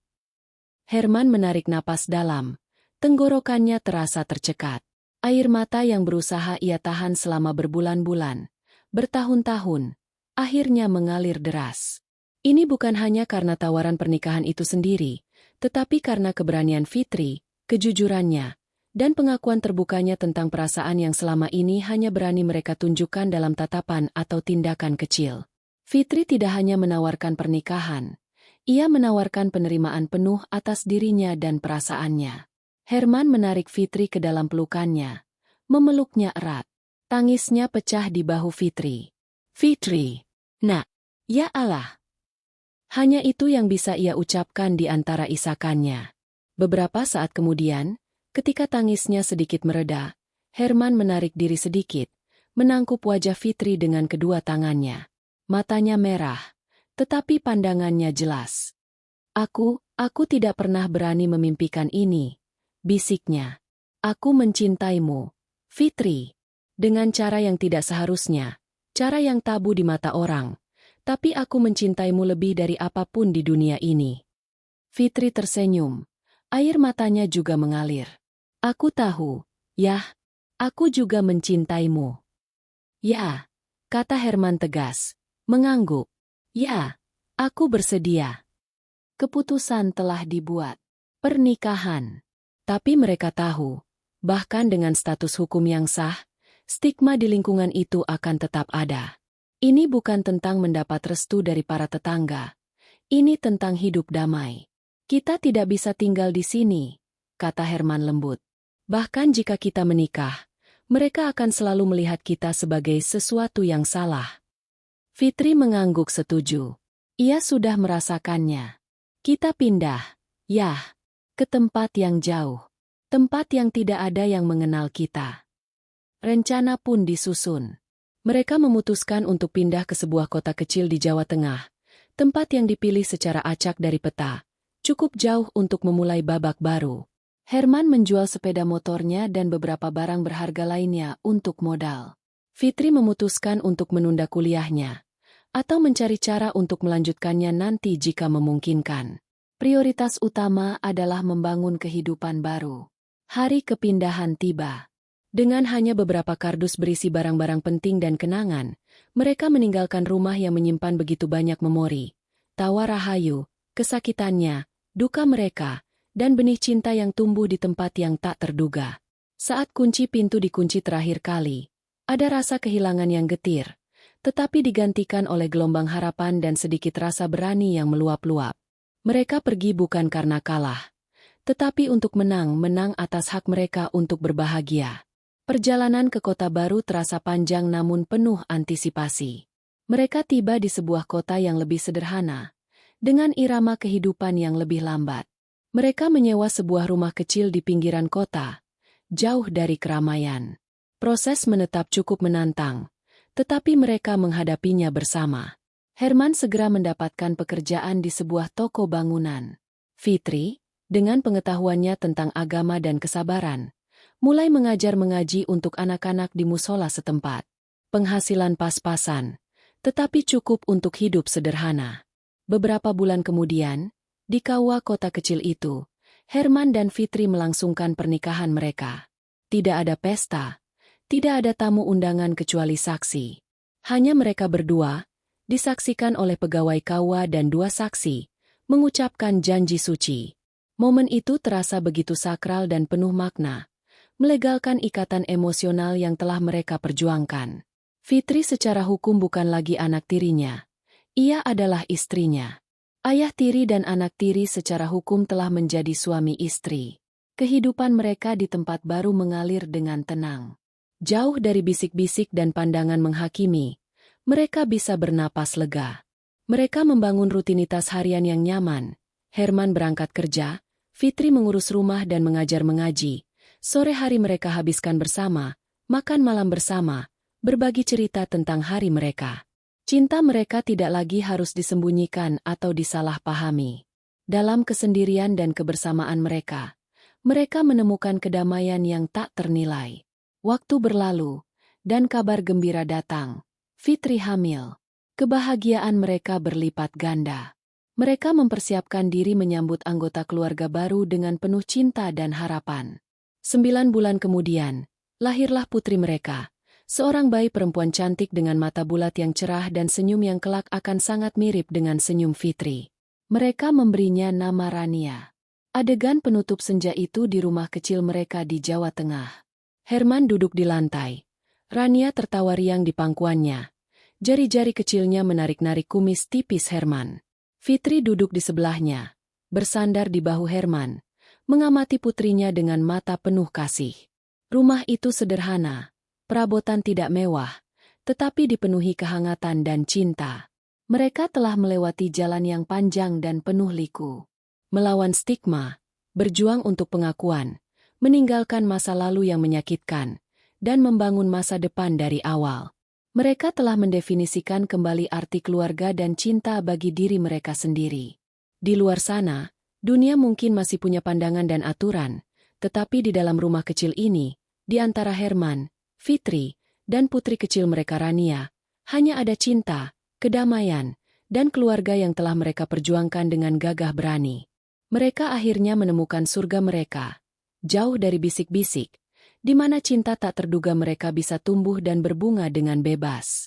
Herman menarik napas dalam. Tenggorokannya terasa tercekat. Air mata yang berusaha ia tahan selama berbulan-bulan, bertahun-tahun, akhirnya mengalir deras. Ini bukan hanya karena tawaran pernikahan itu sendiri, tetapi karena keberanian Fitri, kejujurannya, dan pengakuan terbukanya tentang perasaan yang selama ini hanya berani mereka tunjukkan dalam tatapan atau tindakan kecil. Fitri tidak hanya menawarkan pernikahan, ia menawarkan penerimaan penuh atas dirinya dan perasaannya. Herman menarik Fitri ke dalam pelukannya, memeluknya erat. Tangisnya pecah di bahu Fitri. Fitri, nak, ya Allah. Hanya itu yang bisa ia ucapkan di antara isakannya. Beberapa saat kemudian, ketika tangisnya sedikit mereda, Herman menarik diri sedikit, menangkup wajah Fitri dengan kedua tangannya. Matanya merah, tetapi pandangannya jelas. Aku tidak pernah berani memimpikan ini, bisiknya. Aku mencintaimu, Fitri. Dengan cara yang tidak seharusnya, cara yang tabu di mata orang. Tapi aku mencintaimu lebih dari apapun di dunia ini. Fitri tersenyum. Air matanya juga mengalir. Aku tahu, yah, aku juga mencintaimu. Ya, kata Herman tegas, mengangguk. Ya, aku bersedia. Keputusan telah dibuat. Pernikahan. Tapi mereka tahu, bahkan dengan status hukum yang sah, stigma di lingkungan itu akan tetap ada. Ini bukan tentang mendapat restu dari para tetangga. Ini tentang hidup damai. Kita tidak bisa tinggal di sini, kata Herman lembut. Bahkan jika kita menikah, mereka akan selalu melihat kita sebagai sesuatu yang salah. Fitri mengangguk setuju. Ia sudah merasakannya. Kita pindah, yah, ke tempat yang jauh. Tempat yang tidak ada yang mengenal kita. Rencana pun disusun. Mereka memutuskan untuk pindah ke sebuah kota kecil di Jawa Tengah, tempat yang dipilih secara acak dari peta, cukup jauh untuk memulai babak baru. Herman menjual sepeda motornya dan beberapa barang berharga lainnya untuk modal. Fitri memutuskan untuk menunda kuliahnya, atau mencari cara untuk melanjutkannya nanti jika memungkinkan. Prioritas utama adalah membangun kehidupan baru. Hari kepindahan tiba. Dengan hanya beberapa kardus berisi barang-barang penting dan kenangan, mereka meninggalkan rumah yang menyimpan begitu banyak memori, tawa rahayu, kesakitannya, duka mereka, dan benih cinta yang tumbuh di tempat yang tak terduga. Saat kunci pintu dikunci terakhir kali, ada rasa kehilangan yang getir, tetapi digantikan oleh gelombang harapan dan sedikit rasa berani yang meluap-luap. Mereka pergi bukan karena kalah, tetapi untuk menang atas hak mereka untuk berbahagia. Perjalanan ke kota baru terasa panjang namun penuh antisipasi. Mereka tiba di sebuah kota yang lebih sederhana, dengan irama kehidupan yang lebih lambat. Mereka menyewa sebuah rumah kecil di pinggiran kota, jauh dari keramaian. Proses menetap cukup menantang, tetapi mereka menghadapinya bersama. Herman segera mendapatkan pekerjaan di sebuah toko bangunan. Fitri, dengan pengetahuannya tentang agama dan kesabaran, mulai mengajar mengaji untuk anak-anak di musola setempat. Penghasilan pas-pasan, tetapi cukup untuk hidup sederhana. Beberapa bulan kemudian, di Kawa kota kecil itu, Herman dan Fitri melangsungkan pernikahan mereka. Tidak ada pesta, tidak ada tamu undangan kecuali saksi. Hanya mereka berdua, disaksikan oleh pegawai Kawa dan 2 saksi, mengucapkan janji suci. Momen itu terasa begitu sakral dan penuh makna, melegalkan ikatan emosional yang telah mereka perjuangkan. Fitri secara hukum bukan lagi anak tirinya. Ia adalah istrinya. Ayah tiri dan anak tiri secara hukum telah menjadi suami istri. Kehidupan mereka di tempat baru mengalir dengan tenang. Jauh dari bisik-bisik dan pandangan menghakimi, mereka bisa bernapas lega. Mereka membangun rutinitas harian yang nyaman. Herman berangkat kerja, Fitri mengurus rumah dan mengajar mengaji. Sore hari mereka habiskan bersama, makan malam bersama, berbagi cerita tentang hari mereka. Cinta mereka tidak lagi harus disembunyikan atau disalahpahami. Dalam kesendirian dan kebersamaan mereka, mereka menemukan kedamaian yang tak ternilai. Waktu berlalu, dan kabar gembira datang. Fitri hamil. Kebahagiaan mereka berlipat ganda. Mereka mempersiapkan diri menyambut anggota keluarga baru dengan penuh cinta dan harapan. 9 bulan kemudian, lahirlah putri mereka, seorang bayi perempuan cantik dengan mata bulat yang cerah dan senyum yang kelak akan sangat mirip dengan senyum Fitri. Mereka memberinya nama Rania. Adegan penutup senja itu di rumah kecil mereka di Jawa Tengah. Herman duduk di lantai. Rania tertawa riang di pangkuannya. Jari-jari kecilnya menarik-narik kumis tipis Herman. Fitri duduk di sebelahnya, bersandar di bahu Herman, mengamati putrinya dengan mata penuh kasih. Rumah itu sederhana, perabotan tidak mewah, tetapi dipenuhi kehangatan dan cinta. Mereka telah melewati jalan yang panjang dan penuh liku. Melawan stigma, berjuang untuk pengakuan, meninggalkan masa lalu yang menyakitkan, dan membangun masa depan dari awal. Mereka telah mendefinisikan kembali arti keluarga dan cinta bagi diri mereka sendiri. Di luar sana, dunia mungkin masih punya pandangan dan aturan, tetapi di dalam rumah kecil ini, di antara Herman, Fitri, dan putri kecil mereka Rania, hanya ada cinta, kedamaian, dan keluarga yang telah mereka perjuangkan dengan gagah berani. Mereka akhirnya menemukan surga mereka, jauh dari bisik-bisik, di mana cinta tak terduga mereka bisa tumbuh dan berbunga dengan bebas.